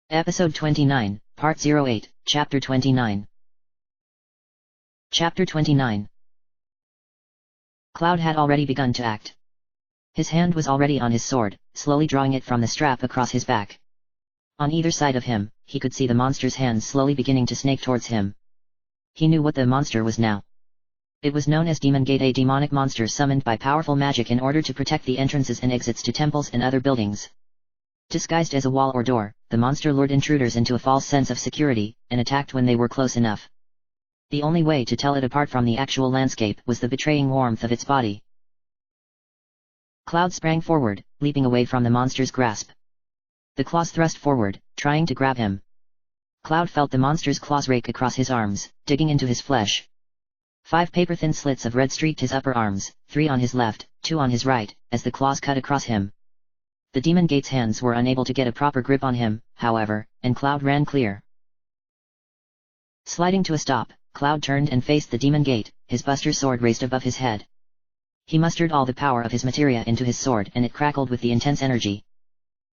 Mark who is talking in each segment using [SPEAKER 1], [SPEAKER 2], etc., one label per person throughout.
[SPEAKER 1] Episode 29, Part 08, Chapter 29. Chapter 29. Cloud had already begun to act. His hand was already on his sword, slowly drawing it from the strap across his back. On either side of him, he could see the monster's hands slowly beginning to snake towards him. He knew what the monster was now. It was known as Demon Gate, a demonic monster summoned by powerful magic in order to protect the entrances and exits to temples and other buildings. Disguised as a wall or door, the monster lured intruders into a false sense of security, and attacked when they were close enough. The only way to tell it apart from the actual landscape was the betraying warmth of its body. Cloud sprang forward, leaping away from the monster's grasp. The claws thrust forward, trying to grab him. Cloud felt the monster's claws rake across his arms, digging into his flesh. 5 paper-thin slits of red streaked his upper arms, 3 on his left, 2 on his right, as the claws cut across him. The Demon Gate's hands were unable to get a proper grip on him, however, and Cloud ran clear. Sliding to a stop, Cloud turned and faced the Demon Gate, his buster sword raised above his head. He mustered all the power of his materia into his sword and it crackled with the intense energy.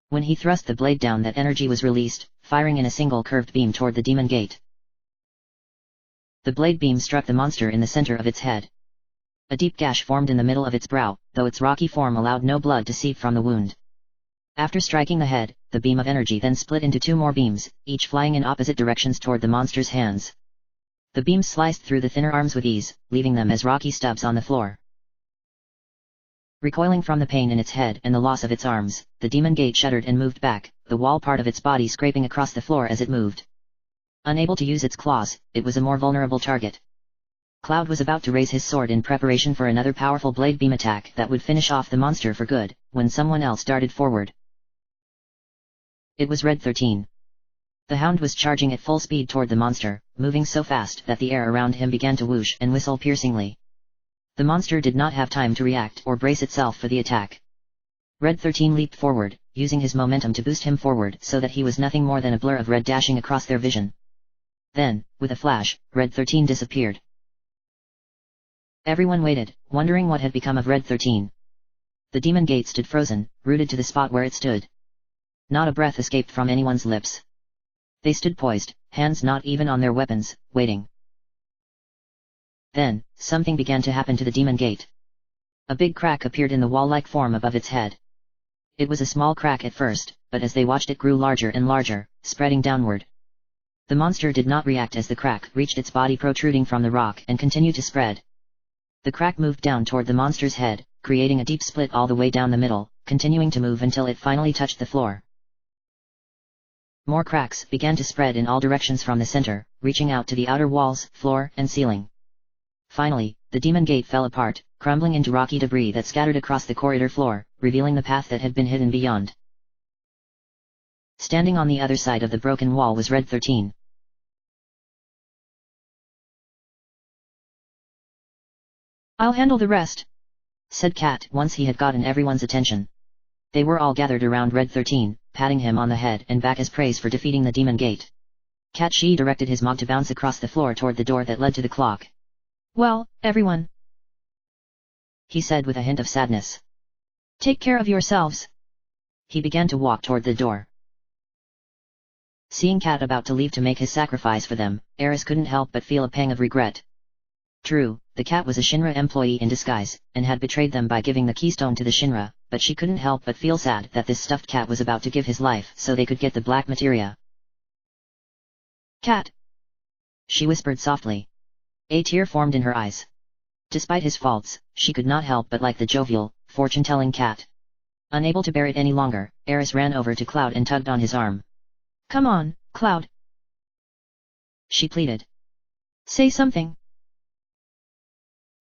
[SPEAKER 1] When he thrust the blade down, that energy was released, firing in a single curved beam toward the Demon Gate. The blade beam struck the monster in the center of its head. A deep gash formed in the middle of its brow, though its rocky form allowed no blood to seep from the wound. After striking the head, the beam of energy then split into 2 more beams, each flying in opposite directions toward the monster's hands. The beams sliced through the thinner arms with ease, leaving them as rocky stubs on the floor. Recoiling from the pain in its head and the loss of its arms, the Demon Gate shuddered and moved back, the wall part of its body scraping across the floor as it moved. Unable to use its claws, it was a more vulnerable target. Cloud was about to raise his sword in preparation for another powerful blade beam attack that would finish off the monster for good, when someone else darted forward. It was Red 13. The hound was charging at full speed toward the monster, moving so fast that the air around him began to whoosh and whistle piercingly. The monster did not have time to react or brace itself for the attack. Red 13 leaped forward, using his momentum to boost him forward so that he was nothing more than a blur of red dashing across their vision. Then, with a flash, Red 13 disappeared. Everyone waited, wondering what had become of Red 13. The Demon Gate stood frozen, rooted to the spot where it stood. Not a breath escaped from anyone's lips. They stood poised, hands not even on their weapons, waiting. Then, something began to happen to the Demon Gate. A big crack appeared in the wall-like form above its head. It was a small crack at first, but as they watched it grew larger and larger, spreading downward. The monster did not react as the crack reached its body protruding from the rock and continued to spread. The crack moved down toward the monster's head, creating a deep split all the way down the middle, continuing to move until it finally touched the floor. More cracks began to spread in all directions from the center, reaching out to the outer walls, floor, and ceiling. Finally, the Demon Gate fell apart, crumbling into rocky debris that scattered across the corridor floor, revealing the path that had been hidden beyond. Standing on the other side of the broken wall was Red 13.
[SPEAKER 2] "I'll handle the rest,"
[SPEAKER 1] said Cat once he had gotten everyone's attention. They were all gathered around Red 13, patting him on the head and back as praise for defeating the Demon Gate. Cat She directed his mog to bounce across the floor toward the door that led to the clock.
[SPEAKER 2] "Well, everyone,"
[SPEAKER 1] he said with a hint of sadness.
[SPEAKER 2] "take care of yourselves."
[SPEAKER 1] He began to walk toward the door. Seeing Cat about to leave to make his sacrifice for them, Eris couldn't help but feel a pang of regret. True, the cat was a Shinra employee in disguise, and had betrayed them by giving the keystone to the Shinra, but she couldn't help but feel sad that this stuffed cat was about to give his life so they could get the black materia.
[SPEAKER 2] "Cat,"
[SPEAKER 1] she whispered softly. A tear formed in her eyes. Despite his faults, she could not help but like the jovial, fortune-telling cat. Unable to bear it any longer, Eris ran over to Cloud and tugged on his arm.
[SPEAKER 2] "Come on, Cloud,"
[SPEAKER 1] she pleaded.
[SPEAKER 2] "Say something."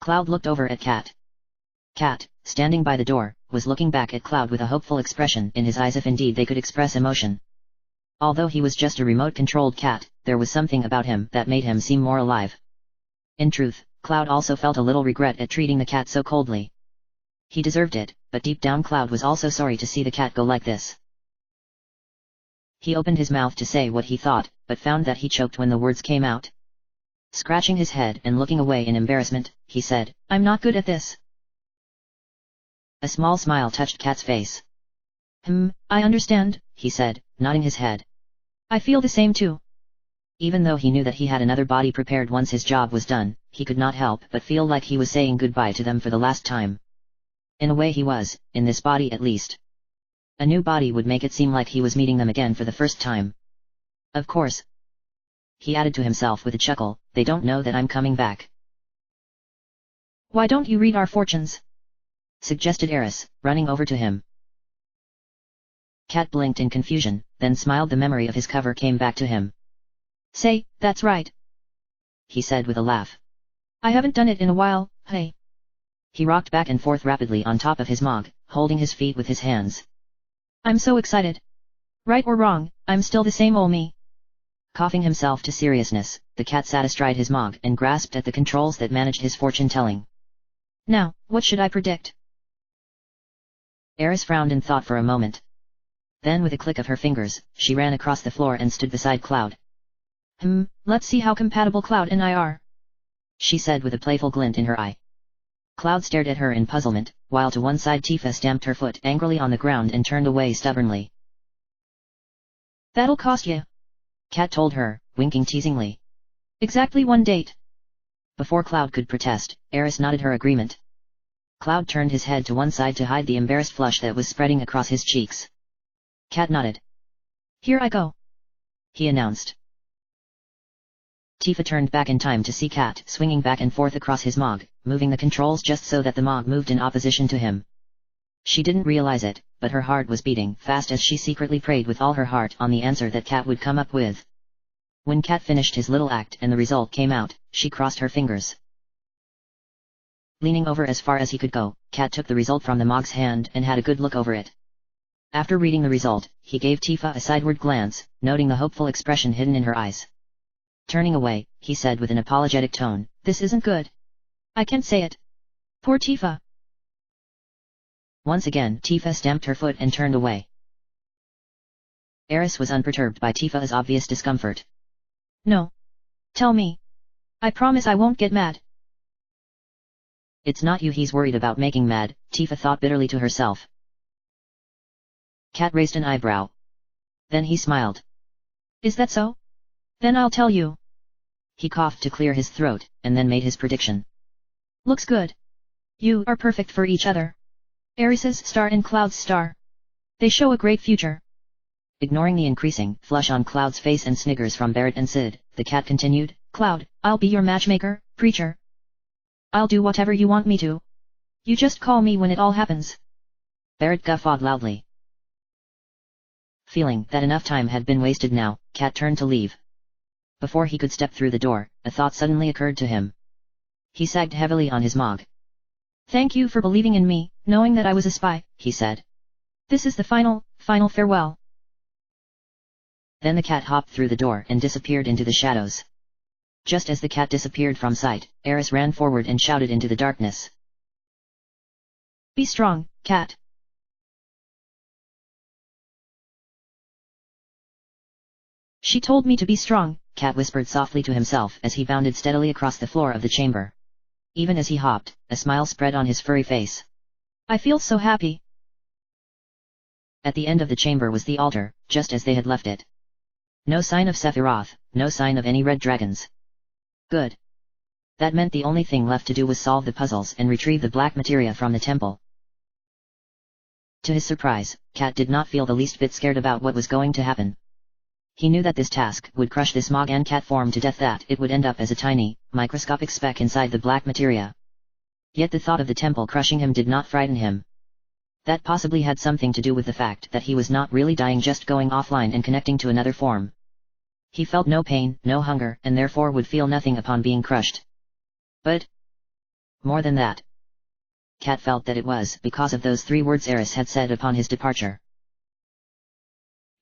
[SPEAKER 1] Cloud looked over at Cat. Cat, standing by the door, was looking back at Cloud with a hopeful expression in his eyes if indeed they could express emotion. Although he was just a remote-controlled cat, there was something about him that made him seem more alive. In truth, Cloud also felt a little regret at treating the cat so coldly. He deserved it, but deep down Cloud was also sorry to see the cat go like this. He opened his mouth to say what he thought, but found that he choked when the words came out. Scratching his head and looking away in embarrassment, he said,
[SPEAKER 2] "I'm not good at this."
[SPEAKER 1] A small smile touched Cat's face.
[SPEAKER 2] I understand,"
[SPEAKER 1] he said, nodding his head.
[SPEAKER 2] I feel the same too.
[SPEAKER 1] Even though he knew that he had another body prepared once his job was done, he could not help but feel like he was saying goodbye to them for the last time. In a way he was, in this body at least. A new body would make it seem like he was meeting them again for the first time. Of course, he added to himself with a chuckle, they don't know that I'm coming back.
[SPEAKER 2] Why don't you read our fortunes?
[SPEAKER 1] Suggested Eris, running over to him. Cat blinked in confusion, then smiled. The memory of his cover came back to him.
[SPEAKER 2] Say, that's right.
[SPEAKER 1] He said with a laugh.
[SPEAKER 2] I haven't done it in a while, hey.
[SPEAKER 1] He rocked back and forth rapidly on top of his mog, holding his feet with his hands.
[SPEAKER 2] I'm so excited. Right or wrong, I'm still the same ol' me.
[SPEAKER 1] Coughing himself to seriousness, the cat sat astride his mog and grasped at the controls that managed his fortune-telling.
[SPEAKER 2] Now, what should I predict?
[SPEAKER 1] Eris frowned in thought for a moment. Then with a click of her fingers, she ran across the floor and stood beside Cloud.
[SPEAKER 2] Let's see how compatible Cloud and I are,
[SPEAKER 1] she said with a playful glint in her eye. Cloud stared at her in puzzlement, while to one side Tifa stamped her foot angrily on the ground and turned away stubbornly.
[SPEAKER 2] That'll cost you,
[SPEAKER 1] Cat told her, winking teasingly.
[SPEAKER 2] Exactly 1 date.
[SPEAKER 1] Before Cloud could protest, Eris nodded her agreement. Cloud turned his head to one side to hide the embarrassed flush that was spreading across his cheeks. Cat nodded.
[SPEAKER 2] Here I go,
[SPEAKER 1] he announced. Tifa turned back in time to see Cat swinging back and forth across his mog, moving the controls just so that the mog moved in opposition to him. She didn't realize it, but her heart was beating fast as she secretly prayed with all her heart on the answer that Cat would come up with. When Cat finished his little act and the result came out, she crossed her fingers. Leaning over as far as he could go, Cat took the result from the mog's hand and had a good look over it. After reading the result, he gave Tifa a sideward glance, noting the hopeful expression hidden in her eyes. Turning away, he said with an apologetic tone,
[SPEAKER 2] This isn't good. I can't say it. Poor Tifa.
[SPEAKER 1] Once again Tifa stamped her foot and turned away. Eris was unperturbed by Tifa's obvious discomfort.
[SPEAKER 2] No. Tell me. I promise I won't get mad.
[SPEAKER 1] It's not you he's worried about making mad, Tifa thought bitterly to herself. Cat raised an eyebrow. Then he smiled.
[SPEAKER 2] Is that so? Then I'll tell you.
[SPEAKER 1] He coughed to clear his throat, and then made his prediction.
[SPEAKER 2] Looks good. You are perfect for each other. Eris's star and Cloud's star. They show a great future.
[SPEAKER 1] Ignoring the increasing flush on Cloud's face and sniggers from Barrett and Sid, the cat continued,
[SPEAKER 2] Cloud, I'll be your matchmaker, preacher. I'll do whatever you want me to. You just call me when it all happens.
[SPEAKER 1] Barrett guffawed loudly. Feeling that enough time had been wasted now, Cat turned to leave. Before he could step through the door, a thought suddenly occurred to him. He sagged heavily on his mog.
[SPEAKER 2] Thank you for believing in me, knowing that I was a spy,
[SPEAKER 1] he said.
[SPEAKER 2] This is the final farewell.
[SPEAKER 1] Then the cat hopped through the door and disappeared into the shadows. Just as the cat disappeared from sight, Eris ran forward and shouted into the darkness.
[SPEAKER 2] Be strong, Cat. She told me to be strong,
[SPEAKER 1] Cat whispered softly to himself as he bounded steadily across the floor of the chamber. Even as he hopped, a smile spread on his furry face.
[SPEAKER 2] I feel so happy.
[SPEAKER 1] At the end of the chamber was the altar, just as they had left it. No sign of Sephiroth, no sign of any red dragons. Good. That meant the only thing left to do was solve the puzzles and retrieve the black materia from the temple. To his surprise, Cat did not feel the least bit scared about what was going to happen. He knew that this task would crush this Mog and Cat form to death, that it would end up as a tiny, microscopic speck inside the black materia. Yet the thought of the temple crushing him did not frighten him. That possibly had something to do with the fact that he was not really dying, just going offline and connecting to another form. He felt no pain, no hunger, and therefore would feel nothing upon being crushed. But more than that, Cat felt that it was because of those 3 words Eris had said upon his departure.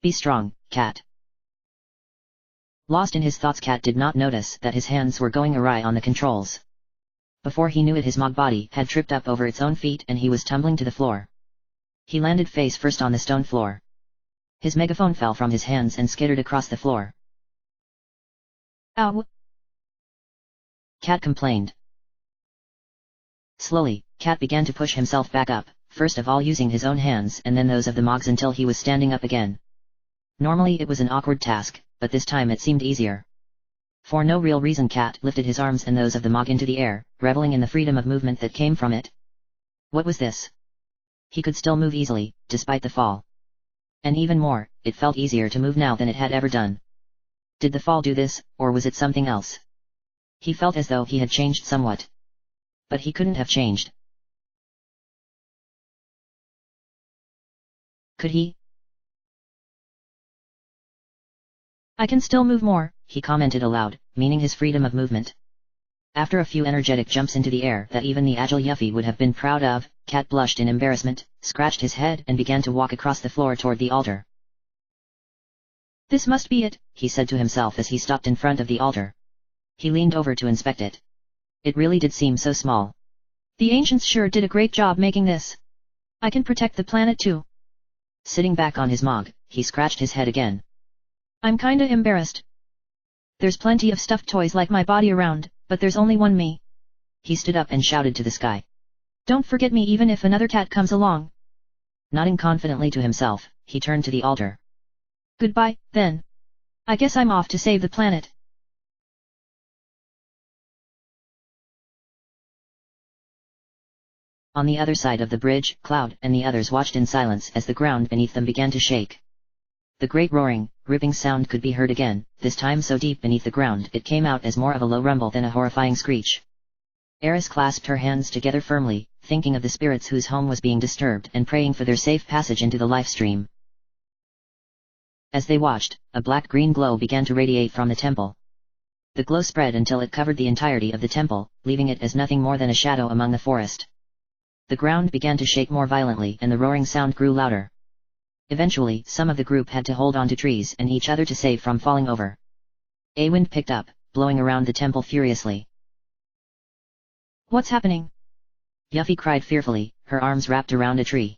[SPEAKER 1] Be strong, Cat. Lost in his thoughts, Cat did not notice that his hands were going awry on the controls. Before he knew it, his Mog body had tripped up over its own feet and he was tumbling to the floor. He landed face first on the stone floor. His megaphone fell from his hands and skittered across the floor.
[SPEAKER 2] Ow!
[SPEAKER 1] Cat complained. Slowly, Cat began to push himself back up, first of all using his own hands and then those of the Mogs until he was standing up again. Normally it was an awkward task, but this time it seemed easier. For no real reason Cat lifted his arms and those of the Mog into the air, reveling in the freedom of movement that came from it. What was this? He could still move easily, despite the fall. And even more, it felt easier to move now than it had ever done. Did the fall do this, or was it something else? He felt as though he had changed somewhat. But he couldn't have changed. Could he?
[SPEAKER 2] I can still move more,
[SPEAKER 1] he commented aloud, meaning his freedom of movement. After a few energetic jumps into the air that even the agile Yuffie would have been proud of, Cat blushed in embarrassment, scratched his head and began to walk across the floor toward the altar.
[SPEAKER 2] This must be it,
[SPEAKER 1] he said to himself as he stopped in front of the altar. He leaned over to inspect it. It really did seem so small.
[SPEAKER 2] The ancients sure did a great job making this. I can protect the planet too.
[SPEAKER 1] Sitting back on his Mog, he scratched his head again.
[SPEAKER 2] I'm kinda embarrassed. There's plenty of stuffed toys like my body around, but there's only one me.
[SPEAKER 1] He stood up and shouted to the sky.
[SPEAKER 2] Don't forget me even if another cat comes along.
[SPEAKER 1] Nodding confidently to himself, he turned to the altar.
[SPEAKER 2] Goodbye, then. I guess I'm off to save the planet.
[SPEAKER 1] On the other side of the bridge, Cloud and the others watched in silence as the ground beneath them began to shake. The great roaring, ripping sound could be heard again, this time so deep beneath the ground it came out as more of a low rumble than a horrifying screech. Eris clasped her hands together firmly, thinking of the spirits whose home was being disturbed and praying for their safe passage into the life stream. As they watched, a black-green glow began to radiate from the temple. The glow spread until it covered the entirety of the temple, leaving it as nothing more than a shadow among the forest. The ground began to shake more violently and the roaring sound grew louder. Eventually, some of the group had to hold on to trees and each other to save from falling over. A wind picked up, blowing around the temple furiously.
[SPEAKER 2] What's happening?
[SPEAKER 1] Yuffie cried fearfully, her arms wrapped around a tree.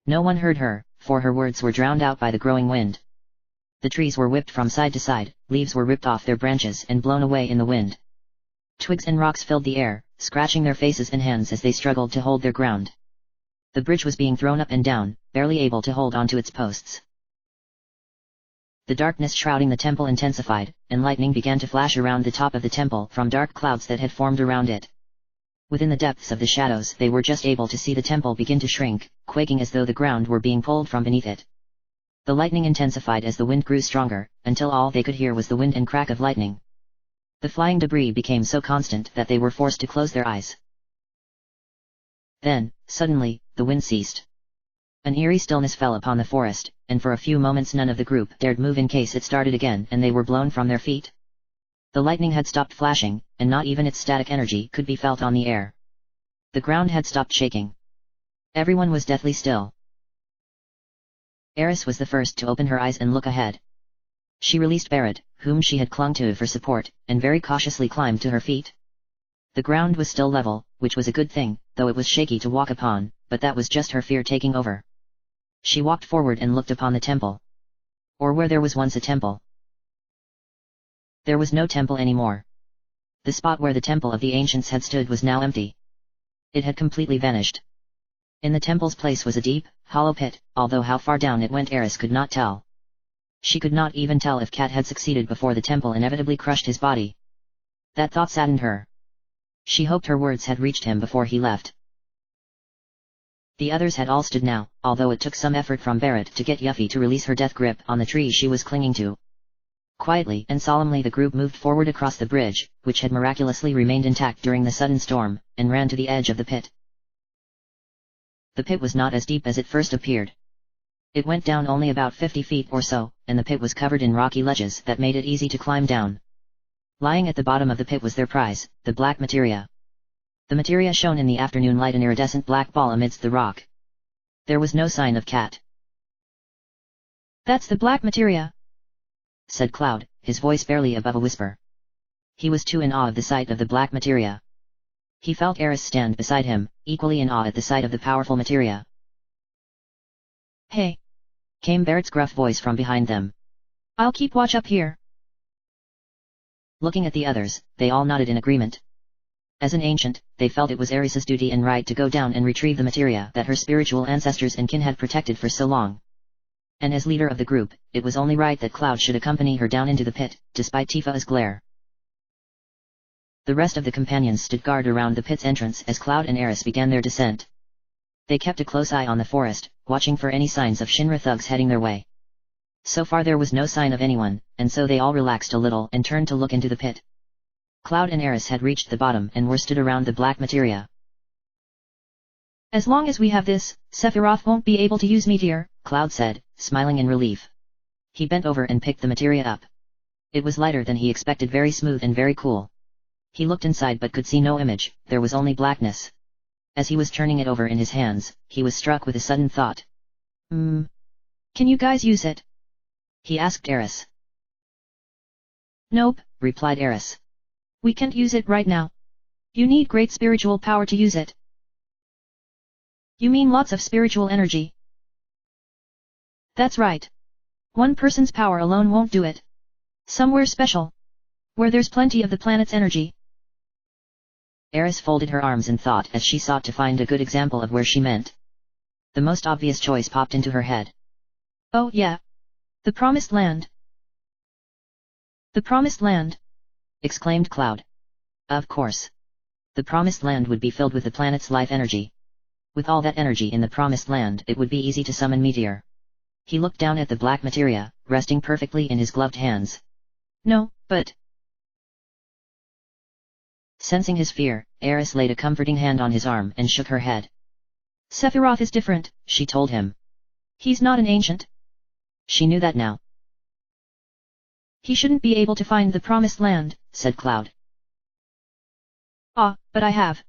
[SPEAKER 1] No one heard her, for her words were drowned out by the growing wind. The trees were whipped from side to side, leaves were ripped off their branches and blown away in the wind. Twigs and rocks filled the air, scratching their faces and hands as they struggled to hold their ground. The bridge was being thrown up and down, barely able to hold onto its posts. The darkness shrouding the temple intensified, and lightning began to flash around the top of the temple from dark clouds that had formed around it. Within the depths of the shadows they were just able to see the temple begin to shrink, quaking as though the ground were being pulled from beneath it. The lightning intensified as the wind grew stronger, until all they could hear was the wind and crack of lightning. The flying debris became so constant that they were forced to close their eyes. Then, suddenly, the wind ceased. An eerie stillness fell upon the forest, and for a few moments none of the group dared move in case it started again and they were blown from their feet. The lightning had stopped flashing, and not even its static energy could be felt on the air. The ground had stopped shaking. Everyone was deathly still. Eris was the first to open her eyes and look ahead. She released Barrett, whom she had clung to for support, and very cautiously climbed to her feet. The ground was still level, which was a good thing, though it was shaky to walk upon, but that was just her fear taking over. She walked forward and looked upon the temple. Or where there was once a temple. There was no temple anymore. The spot where the temple of the ancients had stood was now empty. It had completely vanished. In the temple's place was a deep, hollow pit, although how far down it went Eris could not tell. She could not even tell if Cat had succeeded before the temple inevitably crushed his body. That thought saddened her. She hoped her words had reached him before he left. The others had all stood now, although it took some effort from Barrett to get Yuffie to release her death grip on the tree she was clinging to. Quietly and solemnly the group moved forward across the bridge, which had miraculously remained intact during the sudden storm, and ran to the edge of the pit. The pit was not as deep as it first appeared. It went down only about 50 feet or so, and the pit was covered in rocky ledges that made it easy to climb down. Lying at the bottom of the pit was their prize, the black materia. The materia shone in the afternoon light, an iridescent black ball amidst the rock. There was no sign of Cat.
[SPEAKER 2] "That's the black materia,"
[SPEAKER 1] said Cloud, his voice barely above a whisper. He was too in awe of the sight of the black materia. He felt Eris stand beside him, equally in awe at the sight of the powerful materia.
[SPEAKER 2] "Hey!"
[SPEAKER 1] came Barrett's gruff voice from behind them.
[SPEAKER 2] "I'll keep watch up here."
[SPEAKER 1] Looking at the others, they all nodded in agreement. As an ancient, they felt it was Eris's duty and right to go down and retrieve the materia that her spiritual ancestors and kin had protected for so long. And as leader of the group, it was only right that Cloud should accompany her down into the pit, despite Tifa's glare. The rest of the companions stood guard around the pit's entrance as Cloud and Eris began their descent. They kept a close eye on the forest, watching for any signs of Shinra thugs heading their way. So far there was no sign of anyone, and so they all relaxed a little and turned to look into the pit. Cloud and Eris had reached the bottom and were stood around the black materia.
[SPEAKER 2] As long as we have this, Sephiroth won't be able to use Meteor,
[SPEAKER 1] Cloud said, smiling in relief. He bent over and picked the materia up. It was lighter than he expected, very smooth and very cool. He looked inside but could see no image, there was only blackness. As he was turning it over in his hands, he was struck with a sudden thought.
[SPEAKER 2] Can you guys use it?
[SPEAKER 1] He asked Eris.
[SPEAKER 2] Nope,
[SPEAKER 1] replied Eris.
[SPEAKER 2] We can't use it right now. You need great spiritual power to use it. You mean lots of spiritual energy? That's right. One person's power alone won't do it. Somewhere special. Where there's plenty of the planet's energy.
[SPEAKER 1] Eris folded her arms in thought as she sought to find a good example of where she meant. The most obvious choice popped into her head.
[SPEAKER 2] Oh yeah. The Promised Land. The Promised Land,
[SPEAKER 1] exclaimed Cloud. Of course. The Promised Land would be filled with the planet's life energy. With all that energy in the Promised Land, it would be easy to summon Meteor. He looked down at the black materia, resting perfectly in his gloved hands.
[SPEAKER 2] No, but...
[SPEAKER 1] Sensing his fear, Eris laid a comforting hand on his arm and shook her head.
[SPEAKER 2] Sephiroth is different,
[SPEAKER 1] she told him.
[SPEAKER 2] He's not an ancient.
[SPEAKER 1] She knew that now.
[SPEAKER 2] He shouldn't be able to find the Promised Land,
[SPEAKER 1] said Cloud.
[SPEAKER 2] Ah, but I have.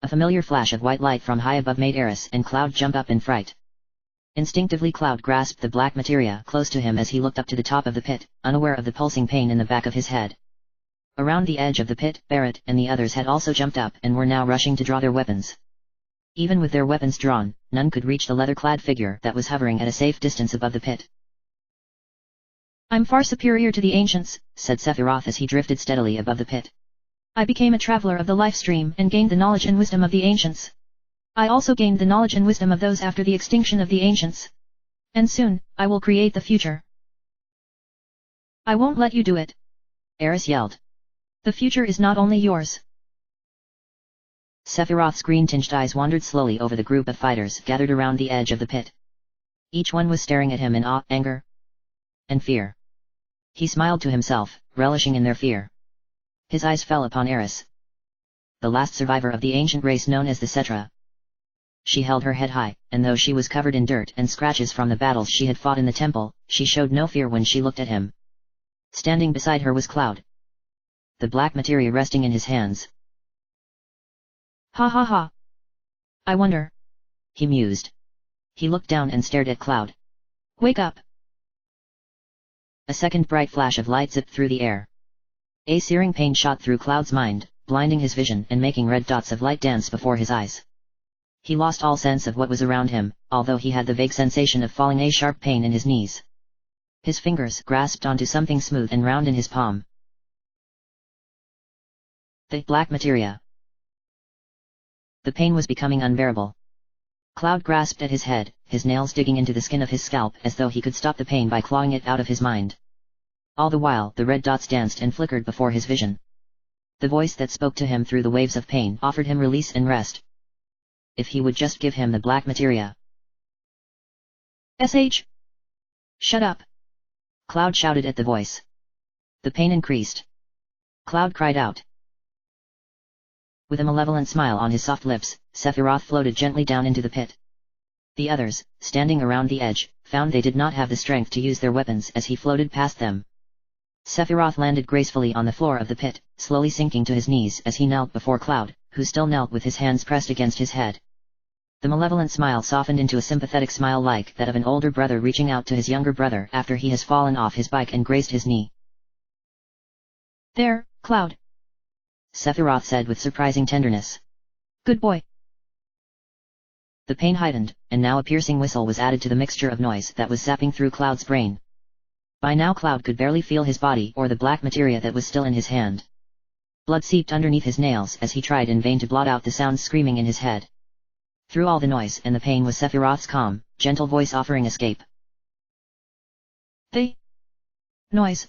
[SPEAKER 1] A familiar flash of white light from high above made Eris and Cloud jump up in fright. Instinctively Cloud grasped the black materia close to him as he looked up to the top of the pit, unaware of the pulsing pain in the back of his head. Around the edge of the pit, Barrett and the others had also jumped up and were now rushing to draw their weapons. Even with their weapons drawn, none could reach the leather-clad figure that was hovering at a safe distance above the pit.
[SPEAKER 2] I'm far superior to the ancients,
[SPEAKER 1] said Sephiroth as he drifted steadily above the pit.
[SPEAKER 2] I became a traveler of the life stream and gained the knowledge and wisdom of the ancients. I also gained the knowledge and wisdom of those after the extinction of the ancients. And soon, I will create the future. I won't let you do it.
[SPEAKER 1] Eris yelled.
[SPEAKER 2] The future is not only yours.
[SPEAKER 1] Sephiroth's green-tinged eyes wandered slowly over the group of fighters gathered around the edge of the pit. Each one was staring at him in awe, anger, and fear. He smiled to himself, relishing in their fear. His eyes fell upon Eris, the last survivor of the ancient race known as the Cetra. She held her head high, and though she was covered in dirt and scratches from the battles she had fought in the temple, she showed no fear when she looked at him. Standing beside her was Cloud, the black materia resting in his hands.
[SPEAKER 2] Ha ha ha. I wonder.
[SPEAKER 1] He mused. He looked down and stared at Cloud.
[SPEAKER 2] Wake up.
[SPEAKER 1] A second bright flash of light zipped through the air. A searing pain shot through Cloud's mind, blinding his vision and making red dots of light dance before his eyes. He lost all sense of what was around him, although he had the vague sensation of falling, a sharp pain in his knees. His fingers grasped onto something smooth and round in his palm. The black materia. The pain was becoming unbearable. Cloud grasped at his head, his nails digging into the skin of his scalp as though he could stop the pain by clawing it out of his mind. All the while the red dots danced and flickered before his vision. The voice that spoke to him through the waves of pain offered him release and rest. If he would just give him the black materia.
[SPEAKER 2] SH! Shut up!
[SPEAKER 1] Cloud shouted at the voice. The pain increased. Cloud cried out. With a malevolent smile on his soft lips, Sephiroth floated gently down into the pit. The others, standing around the edge, found they did not have the strength to use their weapons as he floated past them. Sephiroth landed gracefully on the floor of the pit, slowly sinking to his knees as he knelt before Cloud, who still knelt with his hands pressed against his head. The malevolent smile softened into a sympathetic smile like that of an older brother reaching out to his younger brother after he has fallen off his bike and grazed his knee.
[SPEAKER 2] There, Cloud,
[SPEAKER 1] Sephiroth said with surprising tenderness.
[SPEAKER 2] Good boy.
[SPEAKER 1] The pain heightened, and now a piercing whistle was added to the mixture of noise that was zapping through Cloud's brain. By now Cloud could barely feel his body or the black materia that was still in his hand. Blood seeped underneath his nails as he tried in vain to blot out the sounds screaming in his head. Through all the noise and the pain was Sephiroth's calm, gentle voice offering escape.
[SPEAKER 2] "The noise."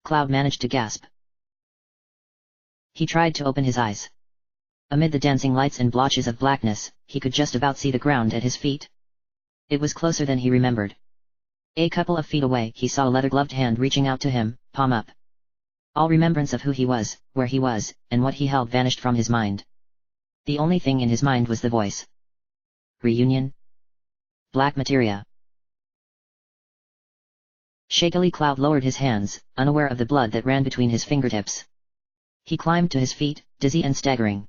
[SPEAKER 1] Cloud managed to gasp. He tried to open his eyes. Amid the dancing lights and blotches of blackness, he could just about see the ground at his feet. It was closer than he remembered. A couple of feet away he saw a leather-gloved hand reaching out to him, palm up. All remembrance of who he was, where he was, and what he held vanished from his mind. The only thing in his mind was the voice. Reunion? Black materia. Shakily Cloud lowered his hands, unaware of the blood that ran between his fingertips. He climbed to his feet, dizzy and staggering.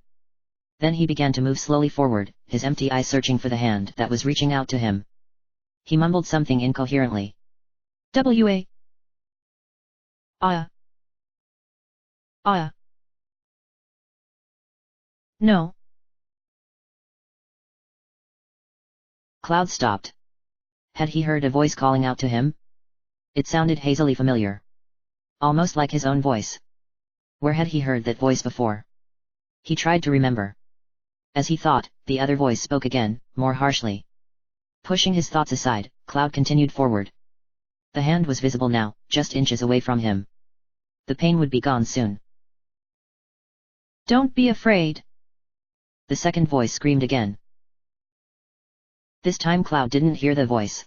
[SPEAKER 1] Then he began to move slowly forward, his empty eyes searching for the hand that was reaching out to him. He mumbled something incoherently.
[SPEAKER 2] "W.A. Aya. Aya. No."
[SPEAKER 1] Cloud stopped. Had he heard a voice calling out to him? It sounded hazily familiar. Almost like his own voice. Where had he heard that voice before? He tried to remember. As he thought, the other voice spoke again, more harshly. Pushing his thoughts aside, Cloud continued forward. The hand was visible now, just inches away from him. The pain would be gone soon.
[SPEAKER 2] "Don't be afraid,"
[SPEAKER 1] the second voice screamed again. This time Cloud didn't hear the voice.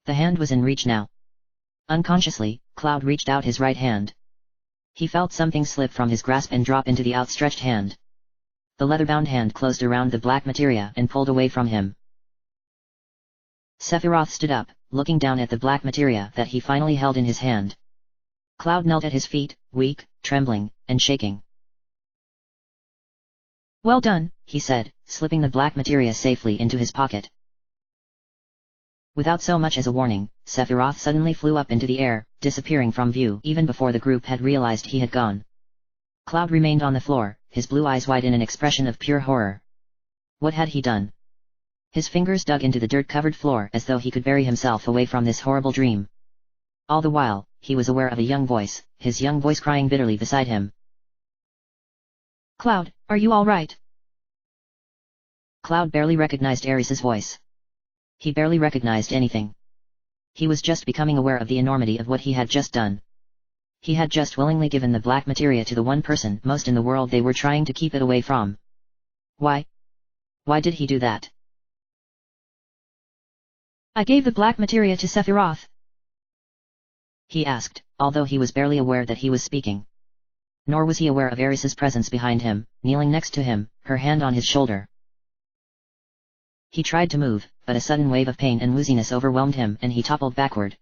[SPEAKER 1] The hand was in reach now. Unconsciously, Cloud reached out his right hand. He felt something slip from his grasp and drop into the outstretched hand. The leather-bound hand closed around the black materia and pulled away from him. Sephiroth stood up, looking down at the black materia that he finally held in his hand. Cloud knelt at his feet, weak, trembling, and shaking.
[SPEAKER 2] "Well done,"
[SPEAKER 1] he said, slipping the black materia safely into his pocket. Without so much as a warning, Sephiroth suddenly flew up into the air, disappearing from view even before the group had realized he had gone. Cloud remained on the floor, his blue eyes wide in an expression of pure horror. What had he done? His fingers dug into the dirt-covered floor as though he could bury himself away from this horrible dream. All the while, he was aware of a young voice, his young voice crying bitterly beside him.
[SPEAKER 2] "Cloud, are you all right?"
[SPEAKER 1] Cloud barely recognized Ares' voice. He barely recognized anything. He was just becoming aware of the enormity of what he had just done. He had just willingly given the black materia to the one person most in the world they were trying to keep it away from. Why? Why did he do that?
[SPEAKER 2] "I gave the black materia to Sephiroth,"
[SPEAKER 1] he asked, although he was barely aware that he was speaking. Nor was he aware of Ares' presence behind him, kneeling next to him, her hand on his shoulder. He tried to move, but a sudden wave of pain and wooziness overwhelmed him and he toppled backward.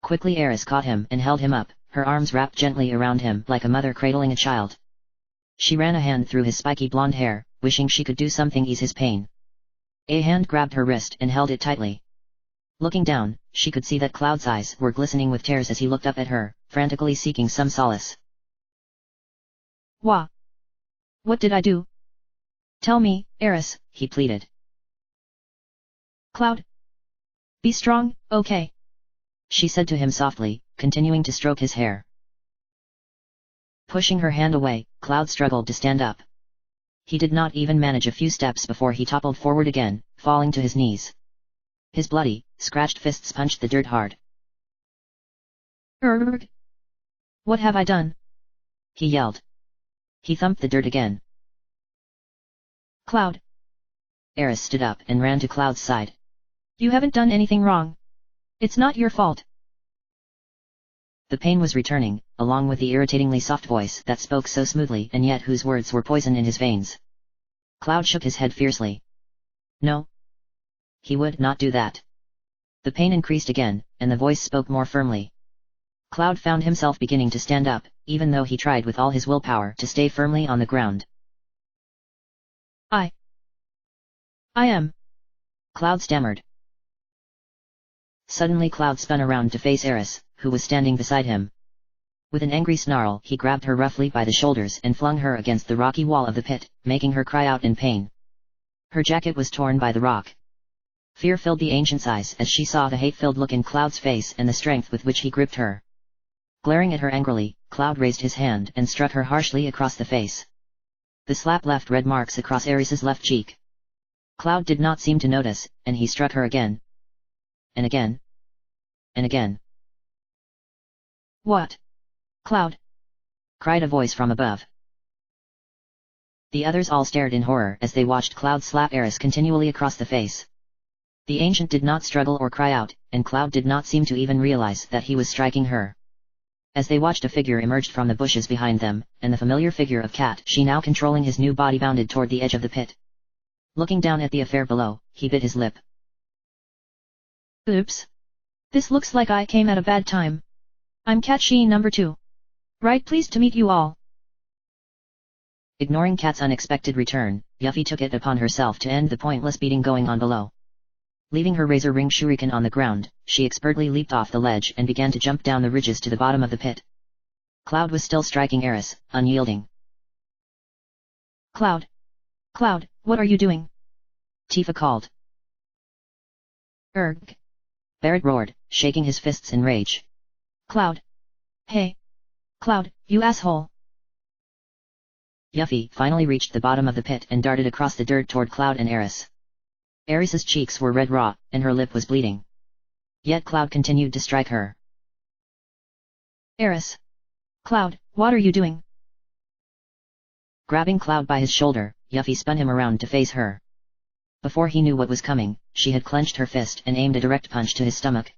[SPEAKER 1] Quickly Ares caught him and held him up, her arms wrapped gently around him like a mother cradling a child. She ran a hand through his spiky blonde hair, wishing she could do something ease his pain. A hand grabbed her wrist and held it tightly. Looking down, she could see that Cloud's eyes were glistening with tears as he looked up at her, frantically seeking some solace.
[SPEAKER 2] "What did I do? Tell me, Ares,"
[SPEAKER 1] he pleaded.
[SPEAKER 2] "Cloud, be strong, okay?"
[SPEAKER 1] she said to him softly, continuing to stroke his hair. Pushing her hand away, Cloud struggled to stand up. He did not even manage a few steps before he toppled forward again, falling to his knees. His bloody, scratched fists punched the dirt hard.
[SPEAKER 2] "Urgh! What have I done?"
[SPEAKER 1] he yelled. He thumped the dirt again.
[SPEAKER 2] "Cloud!"
[SPEAKER 1] Ares stood up and ran to Cloud's side.
[SPEAKER 2] "You haven't done anything wrong. It's not your fault."
[SPEAKER 1] The pain was returning, along with the irritatingly soft voice that spoke so smoothly and yet whose words were poison in his veins. Cloud shook his head fiercely. No. He would not do that. The pain increased again, and the voice spoke more firmly. Cloud found himself beginning to stand up, even though he tried with all his willpower to stay firmly on the ground.
[SPEAKER 2] I am.
[SPEAKER 1] Cloud stammered. Suddenly Cloud spun around to face Ares, who was standing beside him. With an angry snarl he grabbed her roughly by the shoulders and flung her against the rocky wall of the pit, making her cry out in pain. Her jacket was torn by the rock. Fear filled the ancient's eyes as she saw the hate-filled look in Cloud's face and the strength with which he gripped her. Glaring at her angrily, Cloud raised his hand and struck her harshly across the face. The slap left red marks across Ares' left cheek. Cloud did not seem to notice, and he struck her again. And again. And again.
[SPEAKER 2] What? Cloud!
[SPEAKER 1] Cried a voice from above. The others all stared in horror as they watched Cloud slap Eris continually across the face. The ancient did not struggle or cry out, and Cloud did not seem to even realize that he was striking her. As they watched, a figure emerged from the bushes behind them, and the familiar figure of Cat, she now controlling his new body, bounded toward the edge of the pit. Looking down at the affair below, he bit his lip.
[SPEAKER 2] Oops. This looks like I came at a bad time. I'm Cat She number 2. Right, pleased to meet you all.
[SPEAKER 1] Ignoring Cat's unexpected return, Yuffie took it upon herself to end the pointless beating going on below. Leaving her razor ring shuriken on the ground, she expertly leaped off the ledge and began to jump down the ridges to the bottom of the pit. Cloud was still striking Eris, unyielding.
[SPEAKER 2] Cloud! Cloud, what are you doing?
[SPEAKER 1] Tifa called.
[SPEAKER 2] Erg!
[SPEAKER 1] Barret roared, shaking his fists in rage.
[SPEAKER 2] Cloud! Hey! Cloud, you asshole!
[SPEAKER 1] Yuffie finally reached the bottom of the pit and darted across the dirt toward Cloud and Eris. Eris's cheeks were red raw, and her lip was bleeding. Yet Cloud continued to strike her.
[SPEAKER 2] Eris! Cloud, what are you doing?
[SPEAKER 1] Grabbing Cloud by his shoulder, Yuffie spun him around to face her. Before he knew what was coming, she had clenched her fist and aimed a direct punch to his stomach.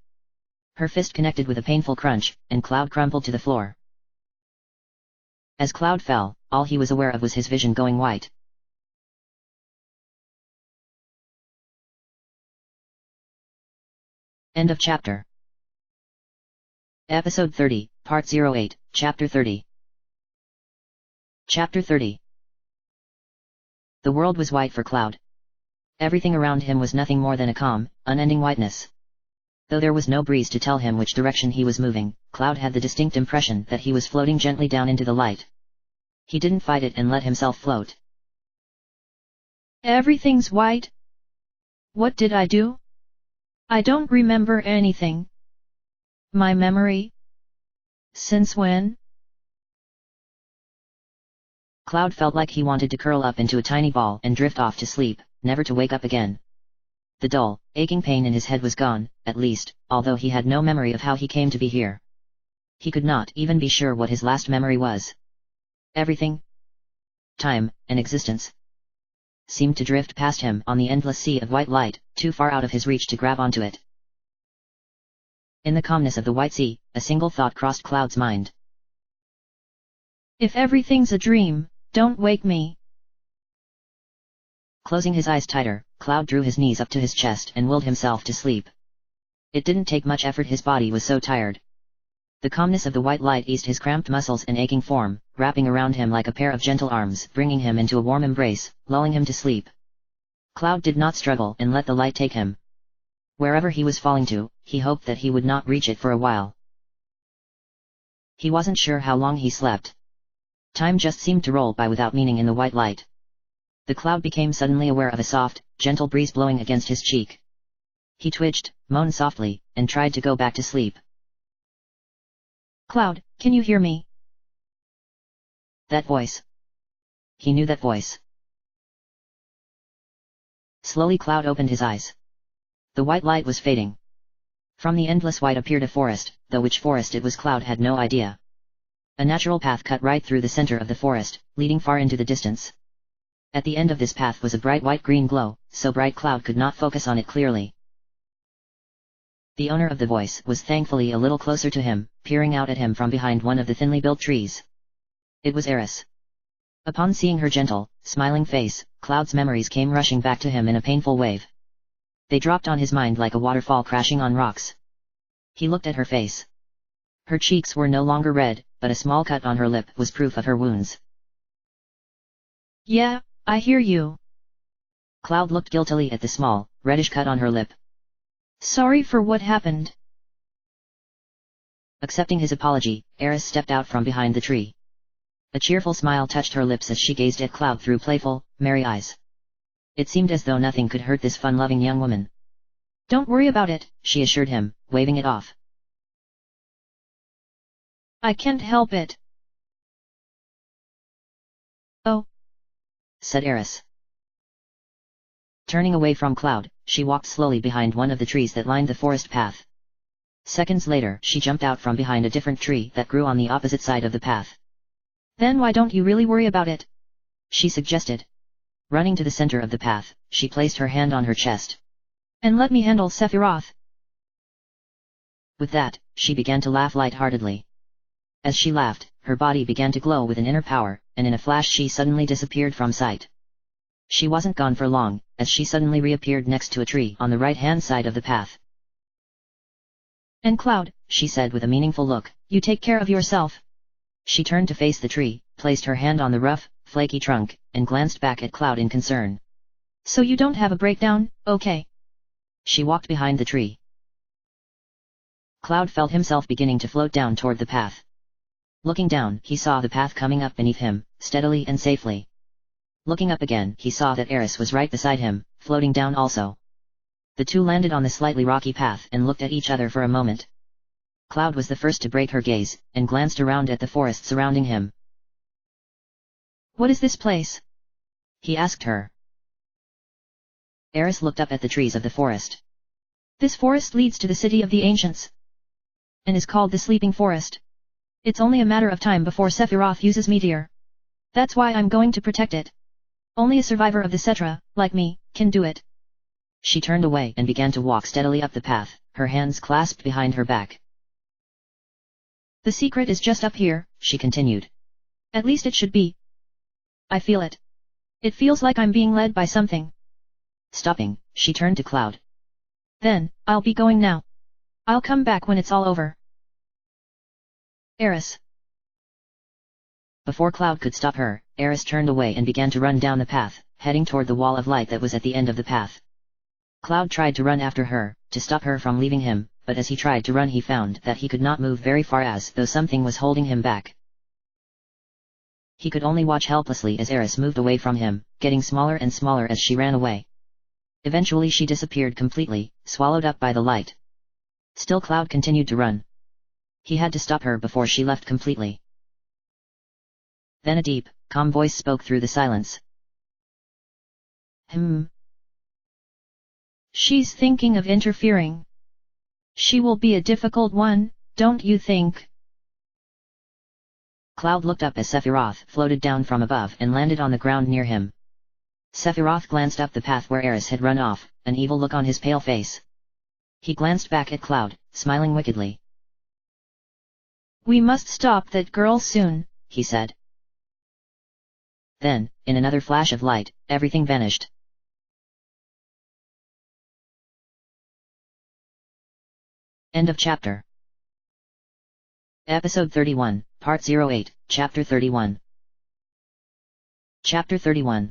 [SPEAKER 1] Her fist connected with a painful crunch, and Cloud crumpled to the floor. As Cloud fell, all he was aware of was his vision going white. End of chapter. Episode 30, Part 08, Chapter 30. Chapter 30. The world was white for Cloud. Everything around him was nothing more than a calm, unending whiteness. Though there was no breeze to tell him which direction he was moving, Cloud had the distinct impression that he was floating gently down into the light. He didn't fight it and let himself float.
[SPEAKER 2] Everything's white? What did I do? I don't remember anything. My memory? Since when?
[SPEAKER 1] Cloud felt like he wanted to curl up into a tiny ball and drift off to sleep, never to wake up again. The dull, aching pain in his head was gone, at least, although he had no memory of how he came to be here. He could not even be sure what his last memory was. Everything, time, and existence, seemed to drift past him on the endless sea of white light, too far out of his reach to grab onto it. In the calmness of the white sea, a single thought crossed Cloud's mind.
[SPEAKER 2] If everything's a dream, don't wake me.
[SPEAKER 1] Closing his eyes tighter, Cloud drew his knees up to his chest and willed himself to sleep. It didn't take much effort, his body was so tired. The calmness of the white light eased his cramped muscles and aching form, wrapping around him like a pair of gentle arms, bringing him into a warm embrace, lulling him to sleep. Cloud did not struggle and let the light take him. Wherever he was falling to, he hoped that he would not reach it for a while. He wasn't sure how long he slept. Time just seemed to roll by without meaning in the white light. The Cloud became suddenly aware of a soft, gentle breeze blowing against his cheek. He twitched, moaned softly, and tried to go back to sleep.
[SPEAKER 2] Cloud, can you hear me?
[SPEAKER 1] That voice. He knew that voice. Slowly Cloud opened his eyes. The white light was fading. From the endless white appeared a forest, though which forest it was Cloud had no idea. A natural path cut right through the center of the forest, leading far into the distance. At the end of this path was a bright white-green glow, so bright Cloud could not focus on it clearly. The owner of the voice was thankfully a little closer to him, peering out at him from behind one of the thinly built trees. It was Eris. Upon seeing her gentle, smiling face, Cloud's memories came rushing back to him in a painful wave. They dropped on his mind like a waterfall crashing on rocks. He looked at her face. Her cheeks were no longer red, but a small cut on her lip was proof of her wounds.
[SPEAKER 2] Yeah, I hear you.
[SPEAKER 1] Cloud looked guiltily at the small, reddish cut on her lip.
[SPEAKER 2] Sorry for what happened.
[SPEAKER 1] Accepting his apology, Eris stepped out from behind the tree. A cheerful smile touched her lips as she gazed at Cloud through playful, merry eyes. It seemed as though nothing could hurt this fun-loving young woman.
[SPEAKER 2] Don't worry about it,
[SPEAKER 1] she assured him, waving it off.
[SPEAKER 2] I can't help it. Oh,
[SPEAKER 1] said Eris. Turning away from Cloud, she walked slowly behind one of the trees that lined the forest path. Seconds later, she jumped out from behind a different tree that grew on the opposite side of the path.
[SPEAKER 2] Then why don't you really worry about it?
[SPEAKER 1] She suggested. Running to the center of the path, she placed her hand on her chest.
[SPEAKER 2] And let me handle Sephiroth.
[SPEAKER 1] With that, she began to laugh light-heartedly. As she laughed, her body began to glow with an inner power, and in a flash she suddenly disappeared from sight. She wasn't gone for long, as she suddenly reappeared next to a tree on the right-hand side of the path.
[SPEAKER 2] And Cloud,
[SPEAKER 1] she said with a meaningful look,
[SPEAKER 2] you take care of yourself.
[SPEAKER 1] She turned to face the tree, placed her hand on the rough, flaky trunk, and glanced back at Cloud in concern.
[SPEAKER 2] So you don't have a breakdown, okay?
[SPEAKER 1] She walked behind the tree. Cloud felt himself beginning to float down toward the path. Looking down, he saw the path coming up beneath him, steadily and safely. Looking up again, he saw that Aeris was right beside him, floating down also. The two landed on the slightly rocky path and looked at each other for a moment. Cloud was the first to break her gaze, and glanced around at the forest surrounding him.
[SPEAKER 2] What is this place?
[SPEAKER 1] He asked her. Aeris looked up at the trees of the forest.
[SPEAKER 2] This forest leads to the city of the ancients, and is called the Sleeping Forest. It's only a matter of time before Sephiroth uses Meteor. That's why I'm going to protect it. Only a survivor of the Cetra, like me, can do it.
[SPEAKER 1] She turned away and began to walk steadily up the path, her hands clasped behind her back.
[SPEAKER 2] The secret is just up here, she continued. At least it should be. I feel it. It feels like I'm being led by something.
[SPEAKER 1] Stopping, she turned to Cloud.
[SPEAKER 2] Then, I'll be going now. I'll come back when it's all over. Aeris.
[SPEAKER 1] Before Cloud could stop her, Aeris turned away and began to run down the path, heading toward the wall of light that was at the end of the path. Cloud tried to run after her, to stop her from leaving him, but as he tried to run he found that he could not move very far as though something was holding him back. He could only watch helplessly as Aeris moved away from him, getting smaller and smaller as she ran away. Eventually she disappeared completely, swallowed up by the light. Still Cloud continued to run. He had to stop her before she left completely. Then a deep, calm voice spoke through the silence.
[SPEAKER 2] She's thinking of interfering. She will be a difficult one, don't you think?
[SPEAKER 1] Cloud looked up as Sephiroth floated down from above and landed on the ground near him. Sephiroth glanced up the path where Aeris had run off, an evil look on his pale face. He glanced back at Cloud, smiling wickedly.
[SPEAKER 2] We must stop that girl soon,
[SPEAKER 1] he said. Then, in another flash of light, everything vanished. End of chapter. Episode 31, Part 08, Chapter 31. Chapter 31.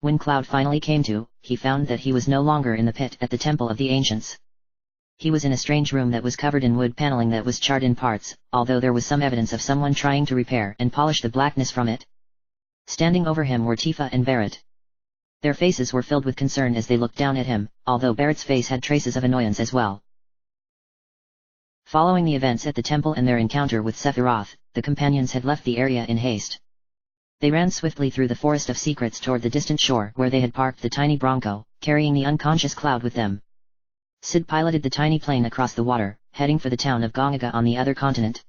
[SPEAKER 1] When Cloud finally came to, he found that he was no longer in the pit at the Temple of the Ancients. He was in a strange room that was covered in wood paneling that was charred in parts, although there was some evidence of someone trying to repair and polish the blackness from it. Standing over him were Tifa and Barrett. Their faces were filled with concern as they looked down at him, although Barrett's face had traces of annoyance as well. Following the events at the temple and their encounter with Sephiroth, the companions had left the area in haste. They ran swiftly through the forest of secrets toward the distant shore where they had parked the tiny Bronco, carrying the unconscious Cloud with them. Sid piloted the tiny plane across the water, heading for the town of Gongaga on the other continent.